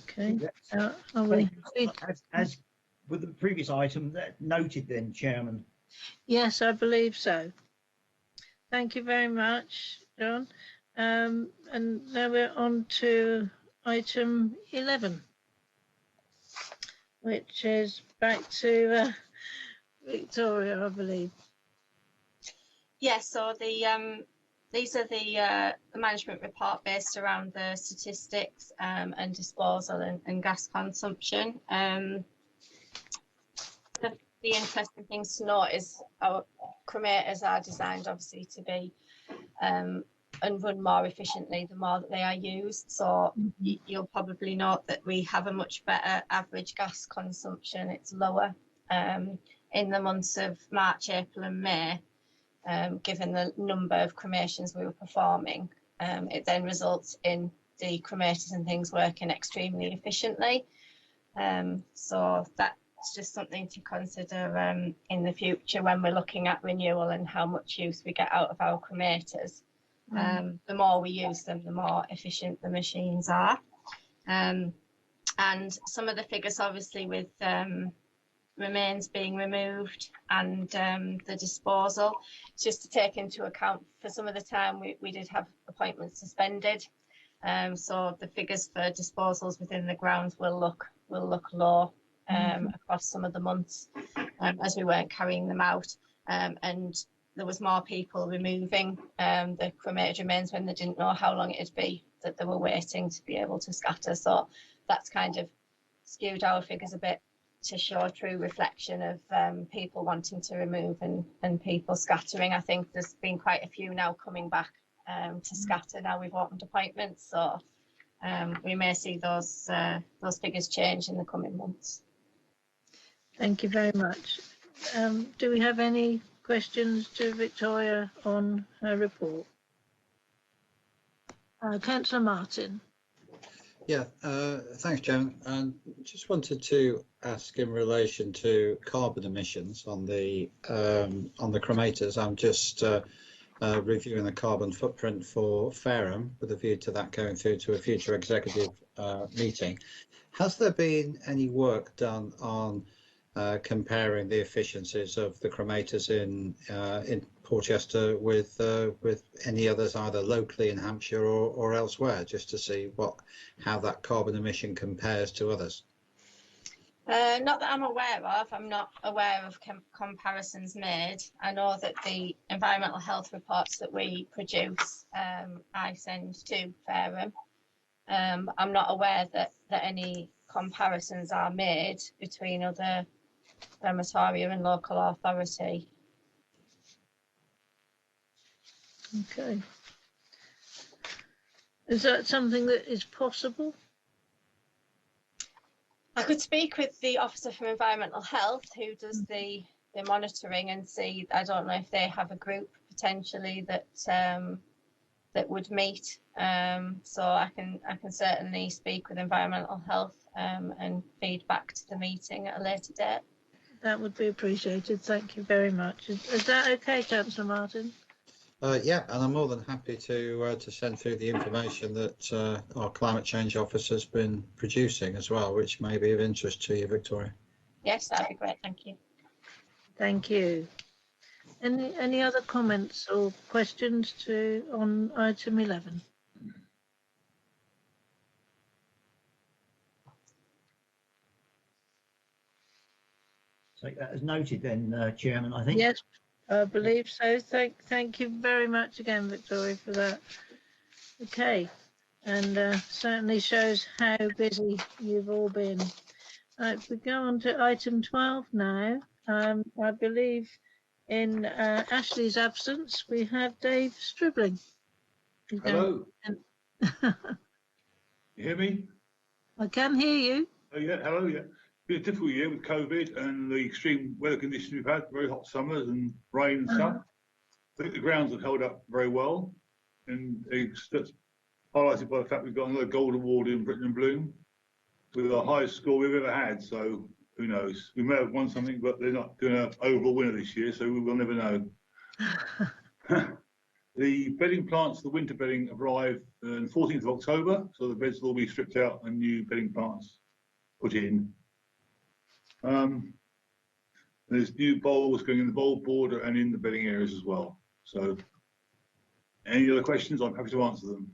Okay. Are we? As with the previous item, that noted then, Chairman. Yes, I believe so. Thank you very much, John. And now we're on to item 11, which is back to Victoria, I believe. Yes, so these are the management report based around the statistics and disposal and gas consumption. The interesting things to note is our cremators are designed obviously to be and run more efficiently the more that they are used. So you'll probably note that we have a much better average gas consumption. It's lower in the months of March, April and May. Given the number of cremations we were performing, it then results in the cremators and things working extremely efficiently. So that's just something to consider in the future when we're looking at renewal and how much use we get out of our cremators. The more we use them, the more efficient the machines are. And some of the figures, obviously, with remains being removed and the disposal, just to take into account for some of the time we did have appointments suspended. So the figures for disposals within the grounds will look low across some of the months as we weren't carrying them out. And there was more people removing the cremated remains when they didn't know how long it'd be that they were waiting to be able to scatter. So that's kind of skewed our figures a bit to show a true reflection of people wanting to remove and people scattering. I think there's been quite a few now coming back to scatter now we've opened appointments. So we may see those figures change in the coming months. Thank you very much. Do we have any questions to Victoria on her report? Councillor Martin. Yeah, thanks, Chairman. Just wanted to ask in relation to carbon emissions on the cremators. I'm just reviewing the carbon footprint for Fareham with a view to that going through to a future executive meeting. Has there been any work done on comparing the efficiencies of the cremators in Portchester with any others, either locally in Hampshire or elsewhere, just to see how that carbon emission compares to others? Not that I'm aware of. I'm not aware of comparisons made. I know that the environmental health reports that we produce, I send to Fareham. I'm not aware that any comparisons are made between other crematorium and local authority. Okay. Is that something that is possible? I could speak with the Officer for Environmental Health who does the monitoring and see. I don't know if they have a group potentially that would meet. So I can certainly speak with Environmental Health and feed back to the meeting at a later date. That would be appreciated. Thank you very much. Is that okay, Councillor Martin? Yeah, and I'm more than happy to send through the information that our climate change officer has been producing as well, which may be of interest to you, Victoria. Yes, that'd be great. Thank you. Thank you. Any other comments or questions on item 11? Take that as noted then, Chairman, I think. Yes, I believe so. Thank you very much again, Victoria, for that. Okay, and certainly shows how busy you've all been. If we go on to item 12 now, I believe in Ashley's absence, we have Dave Stribling. Hello. You hear me? I can hear you. Oh yeah, hello, yeah. Been a difficult year with COVID and the extreme weather conditions we've had, very hot summers and rain and stuff. I think the grounds have held up very well, and that's highlighted by the fact we've got another gold award in Britain and Bloom with the highest score we've ever had. So who knows? We may have won something, but they're not doing an overall winner this year, so we will never know. The bedding plants, the winter bedding, arrive on the 14th of October, so the beds will all be stripped out and new bedding plants put in. There's new bowls going in the bowl border and in the bedding areas as well. So any other questions, I'm happy to answer them.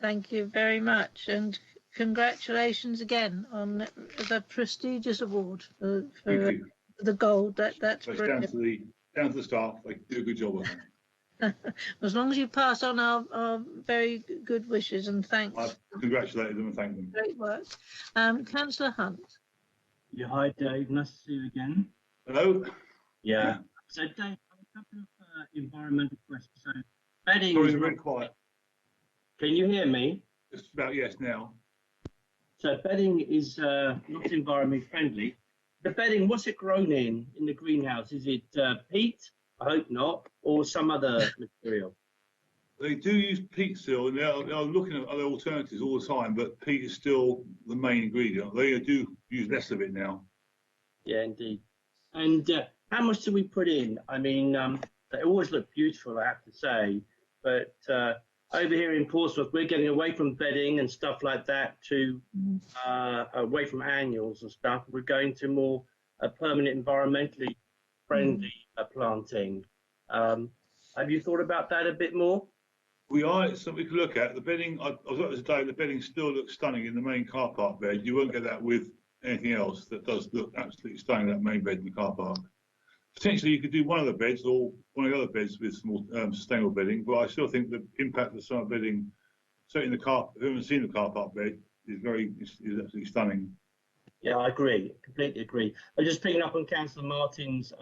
Thank you very much, and congratulations again on the prestigious award for the gold. That's brilliant. Down to the staff, they do a good job on that. As long as you pass on our very good wishes and thanks. I've congratulated them and thanked them. Great work. Councillor Hunt. Yeah, hi Dave, nice to see you again. Hello. Yeah. So Dave, I have a couple of environmental questions. So bedding. Sorry, very quiet. Can you hear me? Just about, yes, now. So bedding is not environmentally friendly. The bedding, what's it grown in the greenhouse? Is it peat? I hope not, or some other material. They do use peat still, and they are looking at other alternatives all the time, but peat is still the main ingredient. They do use less of it now. Yeah, indeed. And how much do we put in? I mean, they always look beautiful, I have to say, but over here in Portsmouth, we're getting away from bedding and stuff like that to away from annuals and stuff. We're going to more permanent, environmentally friendly planting. Have you thought about that a bit more? We are, it's something we can look at. The bedding, I was looking today, the bedding still looks stunning in the main car park bed. You won't get that with anything else that does look absolutely stunning, that main bed in the car park. Potentially, you could do one of the beds or one of the other beds with some more sustainable bedding, but I still think the impact of some bedding, certainly in the car, if you haven't seen the car park bed, is absolutely stunning. Yeah, I agree, completely agree. I'm just picking up on Councillor Martin's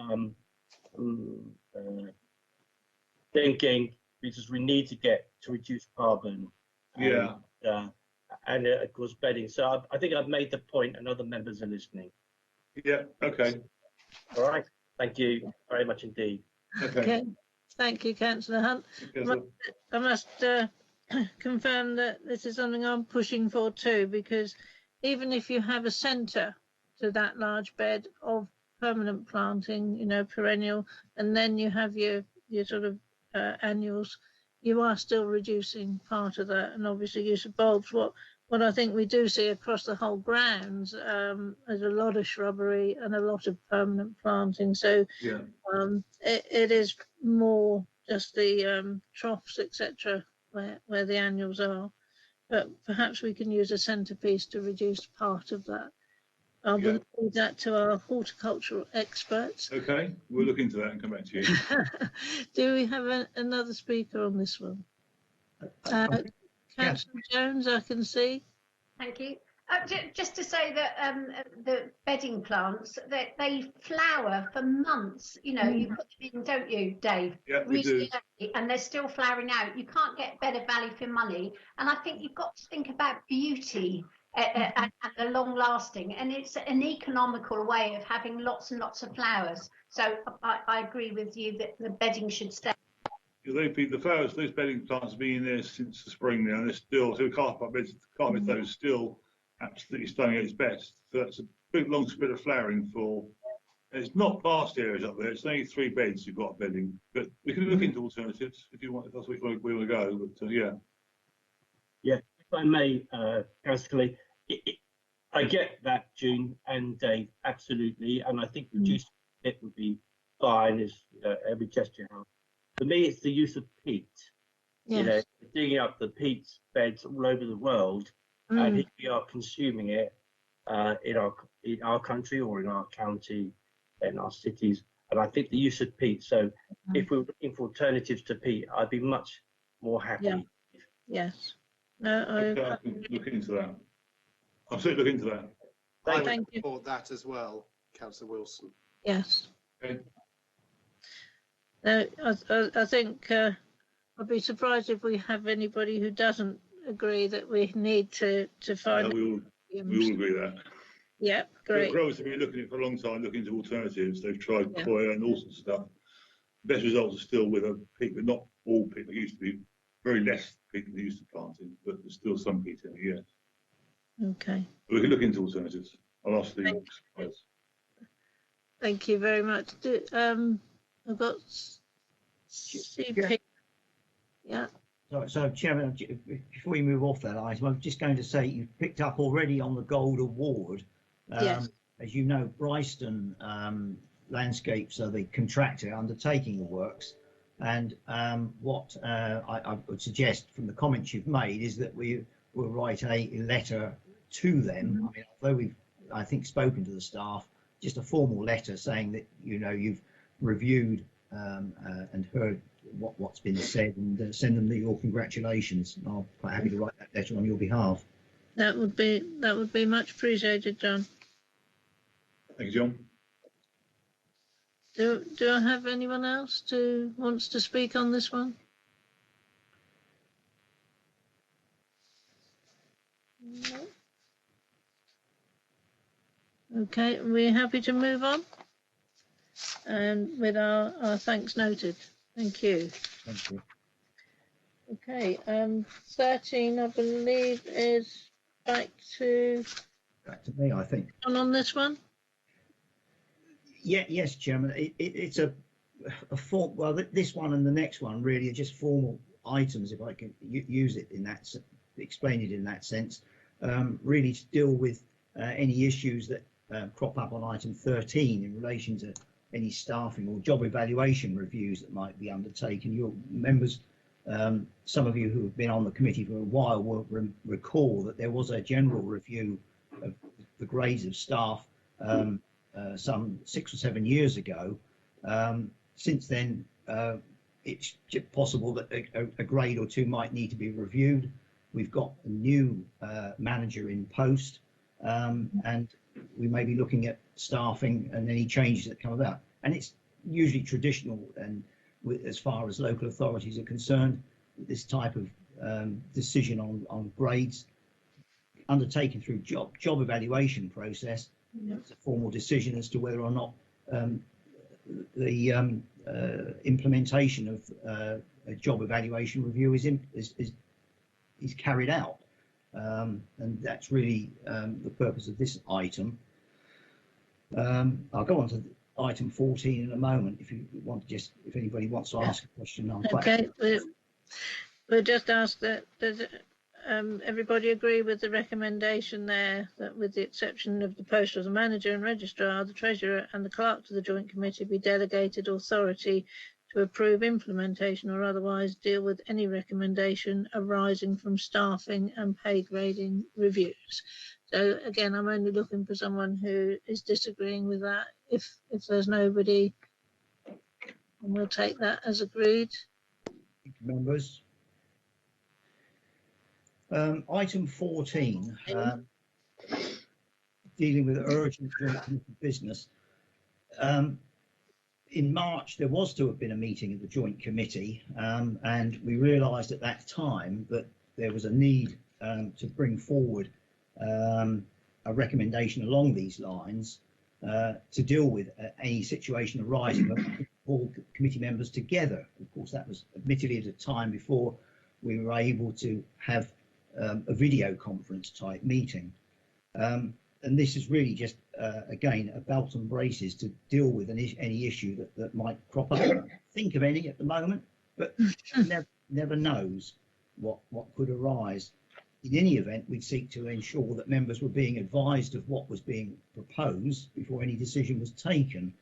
thinking, because we need to get to reduce carbon. Yeah. And of course, bedding. So I think I've made the point, and other members are listening. Yeah. Okay. All right. Thank you very much indeed. Okay. Thank you, Councillor Hunt. I must confirm that this is something I'm pushing for too, because even if you have a centre to that large bed of permanent planting, you know, perennial, and then you have your sort of annuals, you are still reducing part of that. And obviously use of bulbs. What I think we do see across the whole grounds is a lot of shrubbery and a lot of permanent planting. So yeah. It is more just the troughs, etc., where the annuals are. But perhaps we can use a centrepiece to reduce part of that. I will leave that to our horticultural experts. Okay, we'll look into that and come back to you. Do we have another speaker on this one? Councillor Jones, I can see. Thank you. Just to say that the bedding plants, they flower for months. You know, you put them in, don't you, Dave? Yeah, we do. Early, and they're still flowering out. You can't get better value for money. And I think you've got to think about beauty and the long lasting. And it's an economical way of having lots and lots of flowers. So I agree with you that the bedding should stay. The flowers, those bedding plants have been there since the spring now, and they're still, so the carpet beds, those still absolutely stunning at its best. So that's a big long spread of flowering for, it's not vast areas up there, it's only 3 beds you've got bedding, but we can look into alternatives if you want, if that's where we want to go, but yeah. Yeah, if I may, Councillor, I get that, June and Dave, absolutely, and I think reducing it would be fine, as every gesture helps. For me, it's the use of peat. Yes. You know, digging up the peat beds all over the world, and here we are consuming it in our country or in our county, in our cities. And I think the use of peat. So, if we were looking for alternatives to peat, I'd be much more happy. Yeah. Yes. No, I can look into that. I'll certainly look into that. I would support that as well, Councillor Wilson. Yes. Okay. I think I'd be surprised if we have anybody who doesn't agree that we need to find. We all agree that. Yeah, great. Growers have been looking at it for a long time, looking into alternatives. They've tried coir and all sorts of stuff. The best results are still with a peat, but not all peat. There used to be very less peat than they used to planting, but there's still some peat in it, yes. Okay. But we can look into alternatives. I'll ask the experts. Thank you very much. I've got CP. Yeah. So, Chairman, before we move off that item, I'm just going to say you've picked up already on the Gold Award. Yes. As you know, Bryston Landscapes are the contractor undertaking the works. And what I would suggest from the comments you've made is that we will write a letter to them. I mean, although we've, I think, spoken to the staff, just a formal letter saying that, you know, you've reviewed and heard what's been said, and send them your congratulations. I'll be quite happy to write that letter on your behalf. That would be much appreciated, John. Thank you, John. Do I have anyone else who wants to speak on this one? No. Okay, we're happy to move on, and with our thanks noted. Thank you. Thank you. Okay, 13, I believe, is back to me, I think. on this one. Yeah, yes, Chairman. It's a form. Well, this one and the next one really are just formal items, if I can use it in that, explain it in that sense. Really to deal with any issues that crop up on item 13 in relation to any staffing or job evaluation reviews that might be undertaken. Your members, some of you who have been on the committee for a while will recall that there was a general review of the grades of staff some 6 or 7 years ago. Since then, it's possible that a grade or two might need to be reviewed. We've got a new manager in post, and we may be looking at staffing and any changes that come about. And it's usually traditional, and as far as local authorities are concerned, this type of decision on grades undertaken through job evaluation process. It's a formal decision as to whether or not the implementation of a job evaluation review is carried out, and that's really the purpose of this item. I'll go on to item 14 in a moment if you want to if anybody wants to ask a question. Okay, we'll just ask that does everybody agree with the recommendation there that, with the exception of the post of the manager and registrar, the treasurer and the clerk to the joint committee be delegated authority to approve implementation or otherwise deal with any recommendation arising from staffing and pay grading reviews. So again, I'm only looking for someone who is disagreeing with that. If there's nobody, we'll take that as agreed. Members. Item 14, dealing with urgent business. In March, there was to have been a meeting of the joint committee, and we realised at that time that there was a need to bring forward a recommendation along these lines to deal with any situation arising when all committee members together. Of course, that was admittedly at a time before we were able to have a video conference type meeting. And this is really just, again, a belt and braces to deal with any issue that might crop up. I don't think of any at the moment, but never knows what could arise. In any event, we'd seek to ensure that members were being advised of what was being proposed before any decision was taken.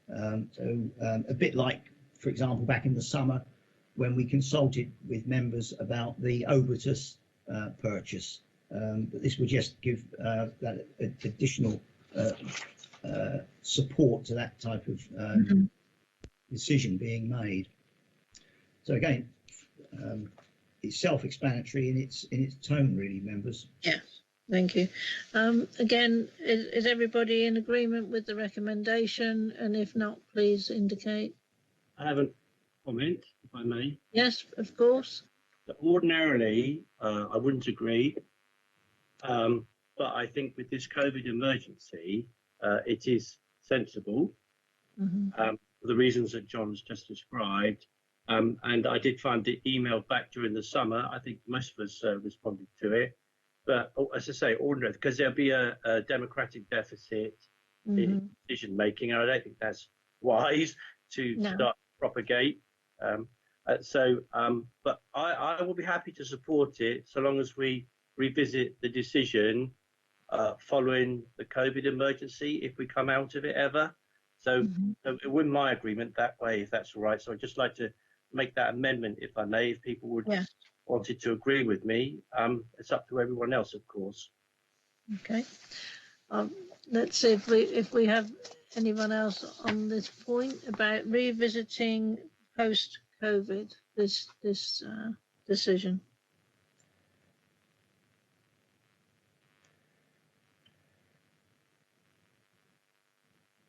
A bit like, for example, back in the summer when we consulted with members about the Obertus purchase. But this would just give that additional support to that type of decision being made. So again, it's self-explanatory in its tone, really, members. Yes, thank you. Again, is everybody in agreement with the recommendation? And if not, please indicate. I have a comment, if I may. Yes, of course. Ordinarily, I wouldn't agree, but I think with this COVID emergency, it is sensible for the reasons that John's just described. And I did find the email back during the summer. I think most of us responded to it. But as I say, ordinary, because there'll be a democratic deficit in decision making. And I don't think that's wise to start to propagate. But I will be happy to support it so long as we revisit the decision following the COVID emergency, if we come out of it ever. So it wouldn't my agreement that way, if that's all right. So I'd just like to make that amendment, if I may, if people would wanted to agree with me. It's up to everyone else, of course. Okay. Let's see if we have anyone else on this point about revisiting post-COVID this decision.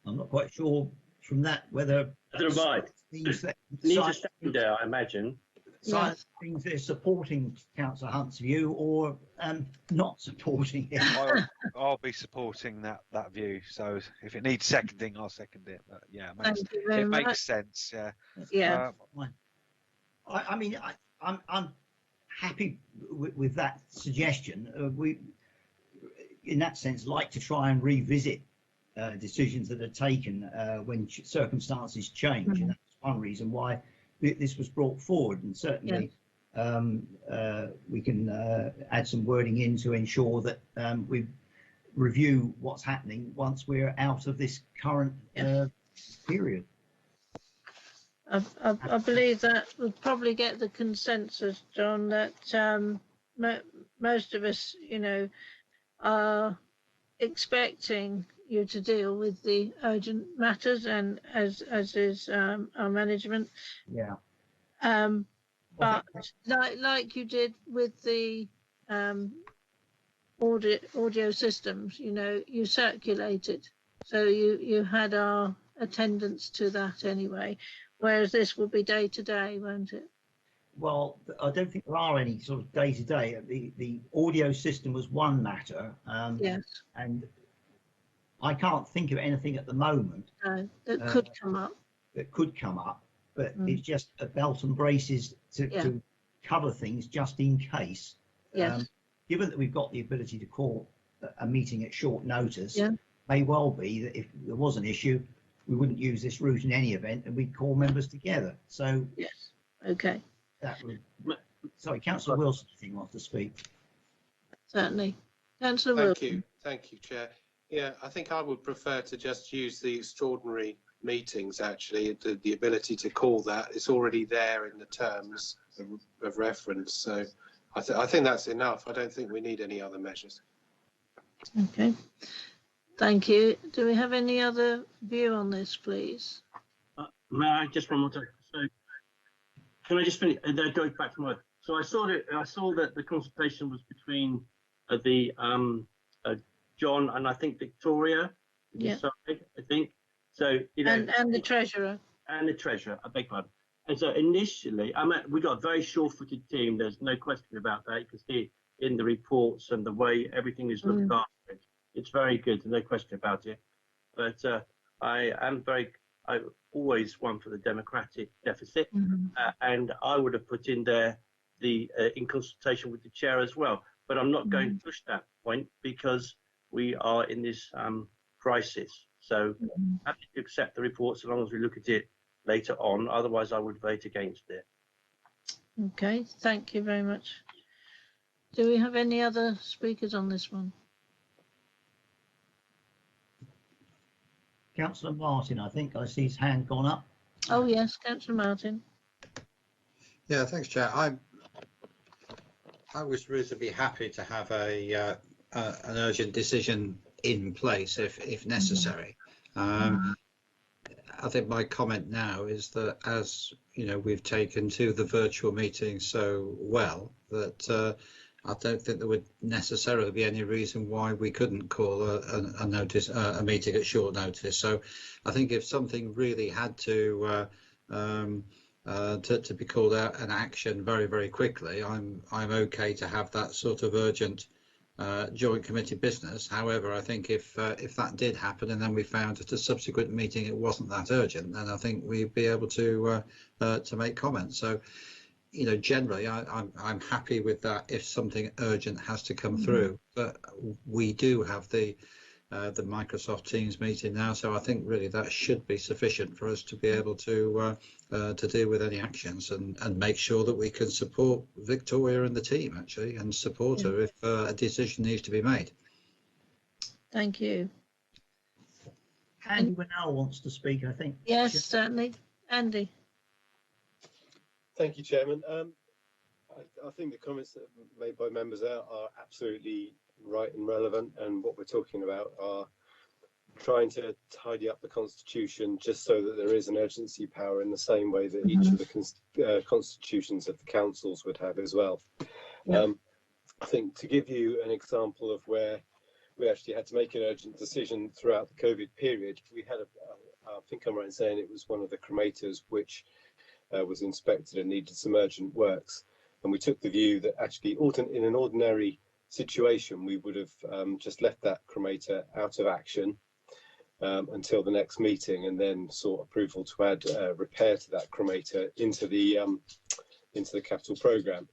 I'm not quite sure from that whether needs to stand there, I imagine. Things they're supporting Councillor Hunt's view or not supporting it. I'll be supporting that view. So if it needs seconding, I'll second it. But yeah, it makes sense. Yeah. Yeah. I mean, I'm happy with that suggestion. We, in that sense, like to try and revisit decisions that are taken when circumstances change, and that's one reason why this was brought forward. And certainly, we can add some wording in to ensure that we review what's happening once we're out of this current period. I believe that would probably get the consensus, John, that most of us, you know, are expecting you to deal with the urgent matters, and as is our management. Yeah. But like you did with the audio systems, you know, you circulated, so you had our attendance to that anyway. Whereas this will be day to day, won't it? Well, I don't think there are any sort of day to day. The audio system was one matter. Yes. And I can't think of anything at the moment that could come up. That could come up, but it's just a belt and braces to cover things just in case. Yes. Given that we've got the ability to call a meeting at short notice, may well be that if there was an issue, we wouldn't use this route in any event, and we'd call members together. So yes, okay. That would. Sorry, Councillor Wilson, I think wants to speak. Certainly, Councillor Wilson. Thank you, Chair. Yeah, I think I would prefer to just use the extraordinary meetings. Actually, the ability to call that is already there in the terms of reference. So I think that's enough. I don't think we need any other measures. Okay. Thank you. Do we have any other view on this, please? May I just one more time? So, can I just finish and then go back to my? So I saw that the consultation was between John and I think Victoria. Yeah. I think so. You know, and the treasurer. And the treasurer. I beg pardon. And so initially, we got a very sure-footed team. There's no question about that. You can see it in the reports and the way everything is looked after. It's very good, no question about it. But I always one for the democratic deficit, and I would have put in there the in consultation with the chair as well. But I'm not going to push that point because we are in this crisis. So happy to accept the report so long as we look at it later on. Otherwise, I would vote against it. Okay, thank you very much. Do we have any other speakers on this one? Councillor Martin, I think I see his hand gone up. Oh yes, Councillor Martin. Yeah, thanks, Chair. I was reasonably happy to have an urgent decision in place if necessary. I think my comment now is that, as you know, we've taken to the virtual meeting so well that I don't think there would necessarily be any reason why we couldn't call a meeting at short notice. So I think if something really had to be called out an action very, very quickly, I'm okay to have that sort of urgent joint committee business. However, I think if that did happen and then we found at a subsequent meeting it wasn't that urgent, then I think we'd be able to make comments. So, you know, generally I'm happy with that if something urgent has to come through. But we do have the Microsoft Teams meeting now, so I think really that should be sufficient for us to be able to deal with any actions and make sure that we can support Victoria and the team actually, and support her if a decision needs to be made. Thank you. Andy Winnell wants to speak, I think. Yes, certainly. Andy. Thank you, Chairman. I think the comments that are made by members are absolutely right and relevant, and what we're talking about are trying to tidy up the constitution just so that there is an urgency power in the same way that each of the constitutions of the councils would have as well. I think to give you an example of where we actually had to make an urgent decision throughout the COVID period, we had I think I'm right in saying it was one of the cremators which was inspected and needed some urgent works, and we took the view that actually in an ordinary situation we would have just left that cremator out of action until the next meeting, and then sought approval to add repair to that cremator into the capital programme.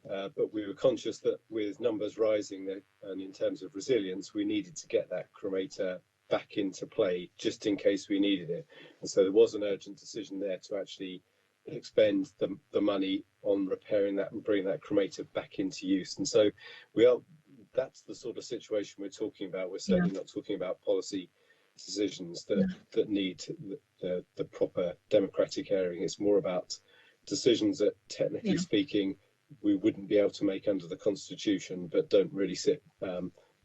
But we were conscious that with numbers rising and in terms of resilience, we needed to get that cremator back into play just in case we needed it. And so there was an urgent decision there to actually expend the money on repairing that and bring that cremator back into use. And so that's the sort of situation we're talking about. We're certainly not talking about policy decisions that need the proper democratic airing. It's more about decisions that, technically speaking, we wouldn't be able to make under the Constitution, but don't really sit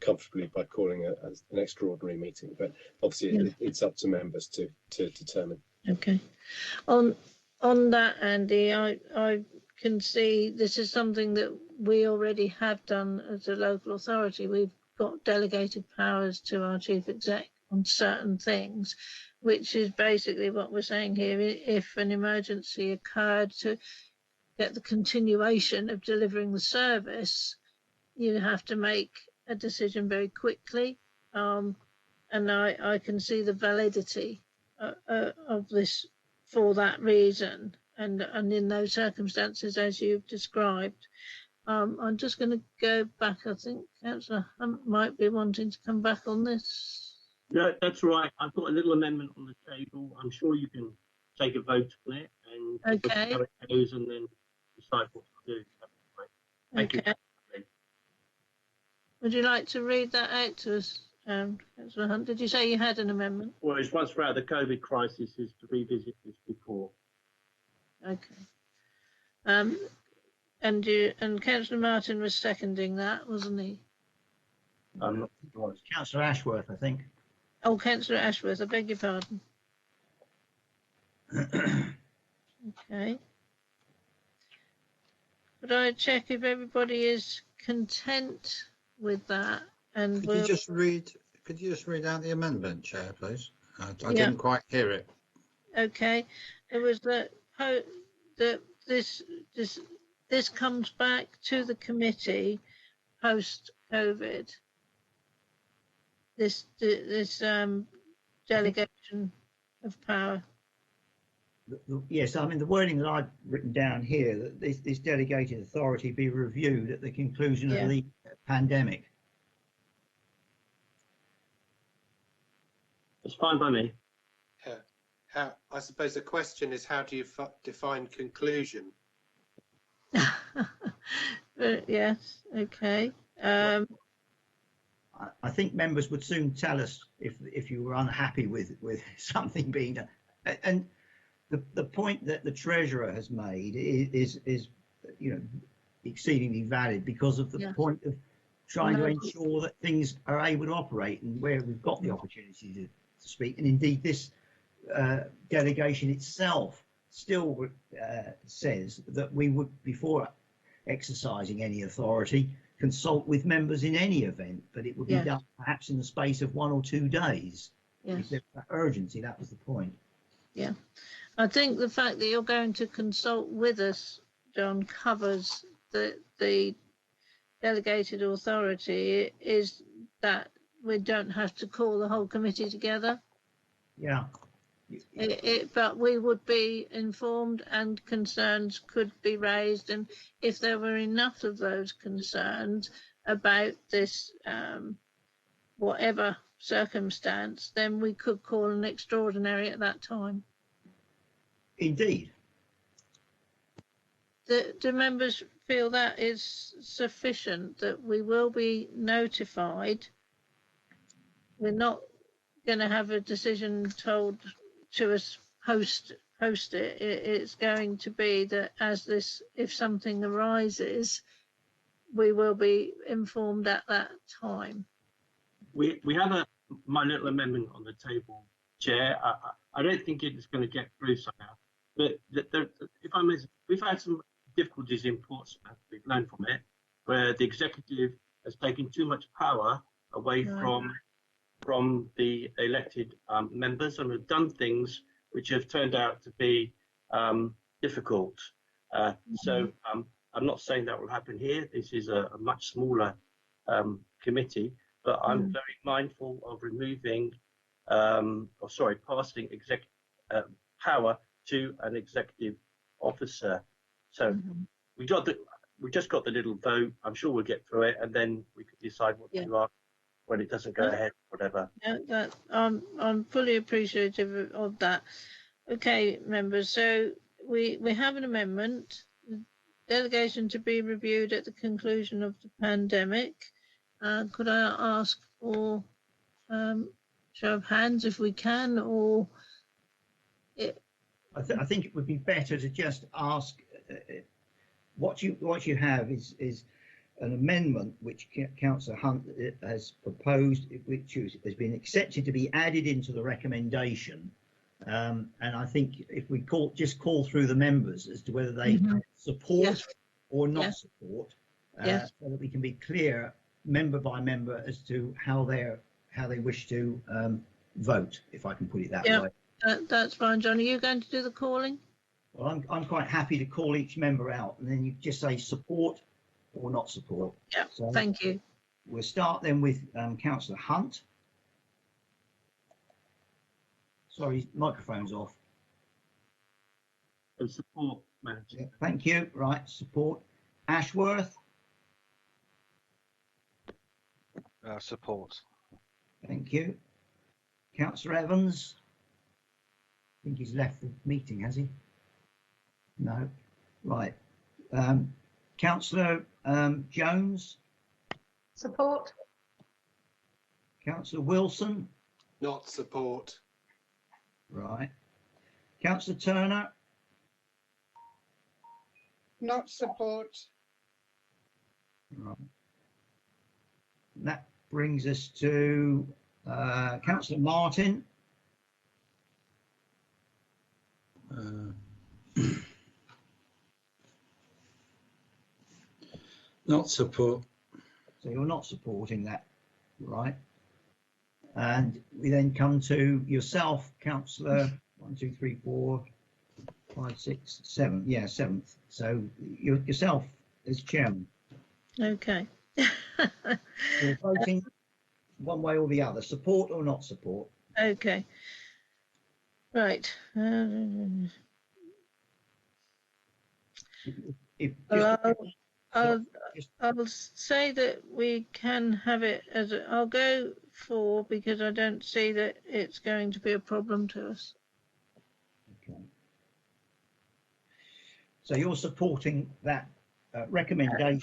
comfortably by calling an extraordinary meeting. But obviously, it's up to members to determine. Okay. On that, Andy, I can see this is something that we already have done as a local authority. We've got delegated powers to our chief exec on certain things, which is basically what we're saying here. If an emergency occurred to get the continuation of delivering the service, you have to make a decision very quickly. And I can see the validity of this for that reason, and in those circumstances as you've described. I'm just going to go back. I think Councillor Hunt might be wanting to come back on this. No, that's right. I've got a little amendment on the table. I'm sure you can take a vote on it and look how it goes and then decide what to do. Thank you. Would you like to read that out to us, Councillor Hunt? Did you say you had an amendment? Well, it's once we're out of the COVID crisis is to revisit this before. Okay. And Councillor Martin was seconding that, wasn't he? I'm not sure. Councillor Ashworth, I think. Oh, Councillor Ashworth, I beg your pardon. Okay. Could I check if everybody is content with that? And could you just read out the amendment, Chair, please? I didn't quite hear it. Okay. It was that this comes back to the committee post COVID. This delegation of power. Yes, I mean the wording that I've written down here, that this delegated authority be reviewed at the conclusion of the pandemic. It's fine by me. I suppose the question is, how do you define conclusion? Yes, okay. I think members would soon tell us if you were unhappy with something being done. And the point that the Treasurer has made is exceedingly valid because of the point of trying to ensure that things are able to operate and where we've got the opportunity to speak. And indeed, this delegation itself still says that we would, before exercising any authority, consult with members in any event, but it would be done perhaps in the space of 1 or 2 days. If there's urgency, that was the point. Yeah, I think the fact that you're going to consult with us, John, covers the delegated authority is that we don't have to call the whole committee together. Yeah. But we would be informed and concerns could be raised, and if there were enough of those concerns about this whatever circumstance, then we could call an extraordinary at that time. Indeed. Do members feel that is sufficient, that we will be notified? We're not going to have a decision told to us post it. It's going to be that if something arises, we will be informed at that time. We have my little amendment on the table, Chair. I don't think it's going to get through somehow. But if I may, we've had some difficulties in Portsmouth. We've learned from it, where the executive has taken too much power away from the elected members and have done things which have turned out to be difficult. So I'm not saying that will happen here. This is a much smaller committee, but I'm very mindful of removing, passing power to an executive officer. So we got we've just got the little vote. I'm sure we'll get through it, and then we can decide what to do when it doesn't go ahead, whatever. Yeah, that I'm fully appreciative of that. Okay, members. So we have an amendment. Delegation to be reviewed at the conclusion of the pandemic. Could I ask for show of hands if we can, or I think it would be better to just ask what you have is an amendment which Councillor Hunt has proposed, which has been accepted to be added into the recommendation. And I think if we just call through the members as to whether they support or not support, so that we can be clear member by member as to how they wish to vote, if I can put it that way. That's fine, John. Are you going to do the calling? Well, I'm quite happy to call each member out, and then you just say support or not support. Yeah, so thank you. We'll start then with Councillor Hunt. Sorry, microphone's off. Support, Manager. Yeah, thank you. Right, support. Ashworth. Support. Thank you. Councillor Evans. I think he's left the meeting, has he? No. Right. Councillor Jones. Support. Councillor Wilson. Not support. Right. Councillor Turner. Not support. Right. That brings us to Councillor Martin. Not support. So you're not supporting that, right? And we then come to yourself, Councillor 1, 2, 3, 4, 5, 6, 7. Yeah, 7th. So yourself as chairman. Okay. You're voting one way or the other, support or not support. Okay. Right. I'll say that we can have it as I'll go for, because I don't see that it's going to be a problem to us. Okay. So you're supporting that recommendation,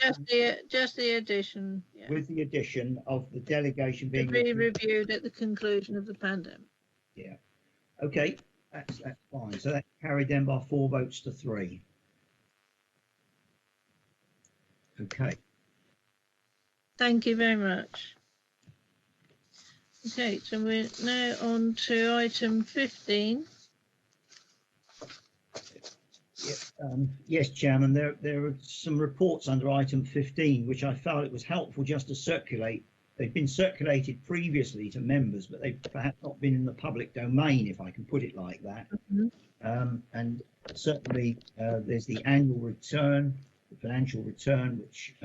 just the addition, with the addition of the delegation being to be reviewed at the conclusion of the pandemic. Yeah. Okay, that's fine. So that carried then by 4 votes to 3. Okay. Thank you very much. Okay, so we're now on to item 15. Yes, Chairman, there are some reports under item 15 which I felt it was helpful just to circulate. They've been circulated previously to members, but they've perhaps not been in the public domain, if I can put it like that. And certainly there's the annual return, the financial return, which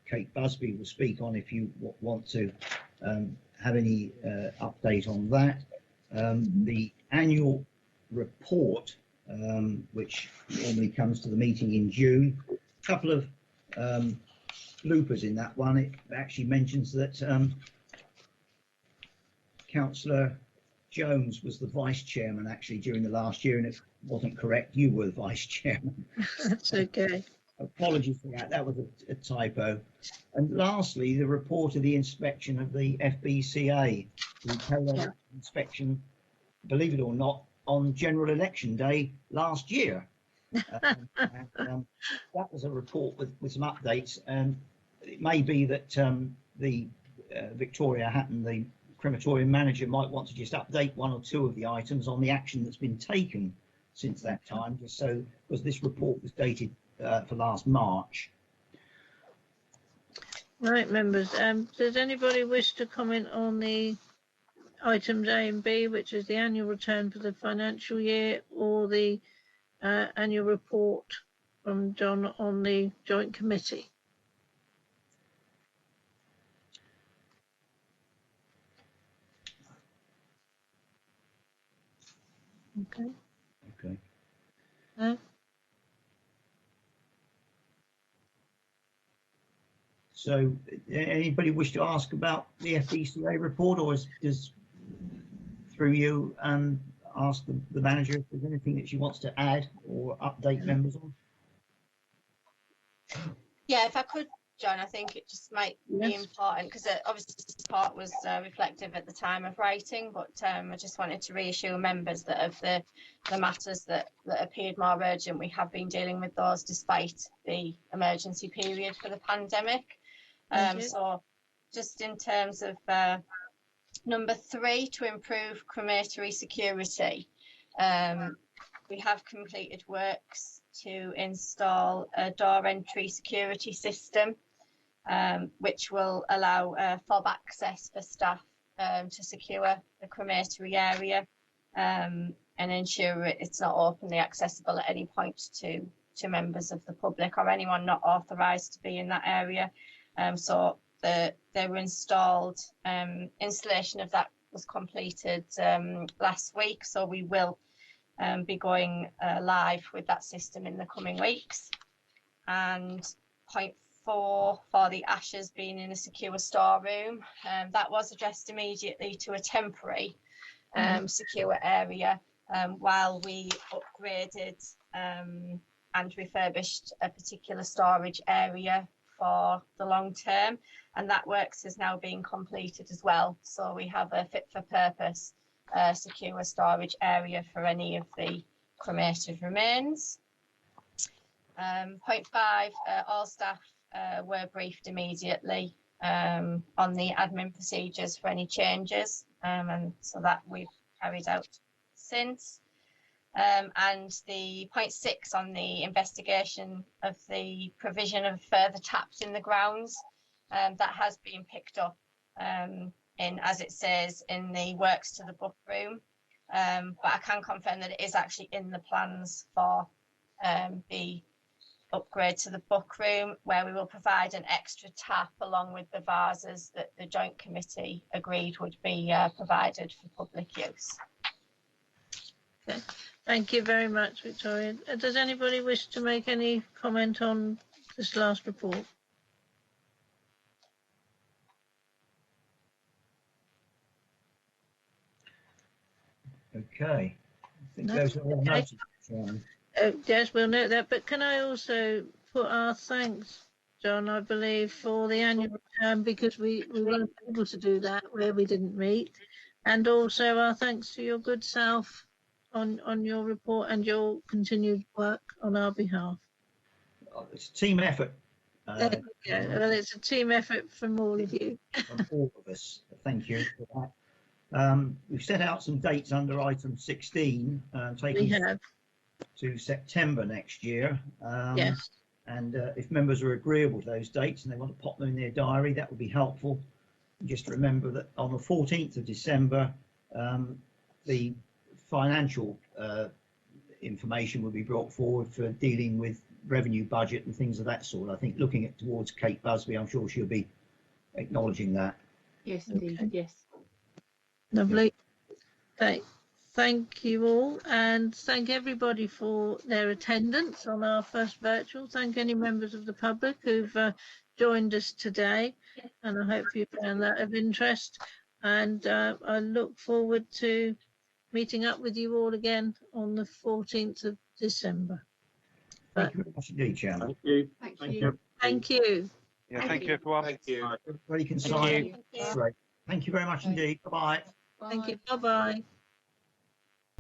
Kate Busby will speak on if you want to have any update on that. The annual report, which normally comes to the meeting in June. A couple of bloopers in that one. It actually mentions that Councillor Jones was the vice chairman actually during the last year, and it wasn't correct. You were the vice chairman. That's okay. Apologies for that. That was a typo. And lastly, the report of the inspection of the FBCA, the carried out inspection, believe it or not, on general election day last year. That was a report with some updates. It may be that the Victoria Hatton, the crematorium manager, might want to just update 1 or 2 of the items on the action that's been taken since that time, just so, because this report was dated for last March. Right, members, does anybody wish to comment on the items A and B, which is the annual return for the financial year, or the annual report from John on the joint committee? Okay. Okay. No? So anybody wish to ask about the FBCA report, or does through you ask the manager if there's anything that she wants to add or update members on? Yeah, if I could, John, I think it just might be important because obviously this part was reflective at the time of writing, but I just wanted to reassure members that of the matters that appeared more urgent, we have been dealing with those despite the emergency period for the pandemic. So just in terms of number 3, to improve crematory security, we have completed works to install a door entry security system, which will allow fob access for staff to secure the crematory area and ensure it's not openly accessible at any point to members of the public or anyone not authorised to be in that area. So they were installed, installation of that was completed last week, so we will be going live with that system in the coming weeks. And point 4 for the ashes being in a secure storeroom, that was addressed immediately to a temporary secure area while we upgraded and refurbished a particular storage area for the long term, and that works is now being completed as well. So we have a fit for purpose secure storage area for any of the cremated remains. Point 5, all staff were briefed immediately on the admin procedures for any changes, and so that we've carried out since. And the point 6 on the investigation of the provision of further taps in the grounds, that has been picked up in, as it says, in the works to the book room, but I can confirm that it is actually in the plans for the upgrade to the book room, where we will provide an extra tap along with the vases that the joint committee agreed would be provided for public use. Okay. Thank you very much, Victoria. Does anybody wish to make any comment on this last report? Okay. I think those are all noted. Yes, we'll note that. But can I also put our thanks, John, I believe, for the annual return, because we weren't able to do that where we didn't meet. And also our thanks to your good self on your report and your continued work on our behalf. It's a team effort. Well, it's a team effort from all of you. From all of us. Thank you for that. We've set out some dates under item 16, taking to September next year. Yes. And if members are agreeable to those dates and they want to pop them in their diary, that would be helpful. Just remember that on the 14th of December, the financial information will be brought forward for dealing with revenue budget and things of that sort. I think looking at towards Kate Busby, I'm sure she'll be acknowledging that. Yes, indeed. Okay. Yes. Lovely. Okay. Thank you all, and thank everybody for their attendance on our first virtual. Thank any members of the public who've joined us today, and I hope you found that of interest. And I look forward to meeting up with you all again on the 14th of December. Thank you very much indeed, Chairman. Thank you. Thank you. Thank you. Yeah, thank you, everyone. Thank you. Everybody can sign. Great. Thank you very much indeed. Bye-bye. Thank you. Bye-bye.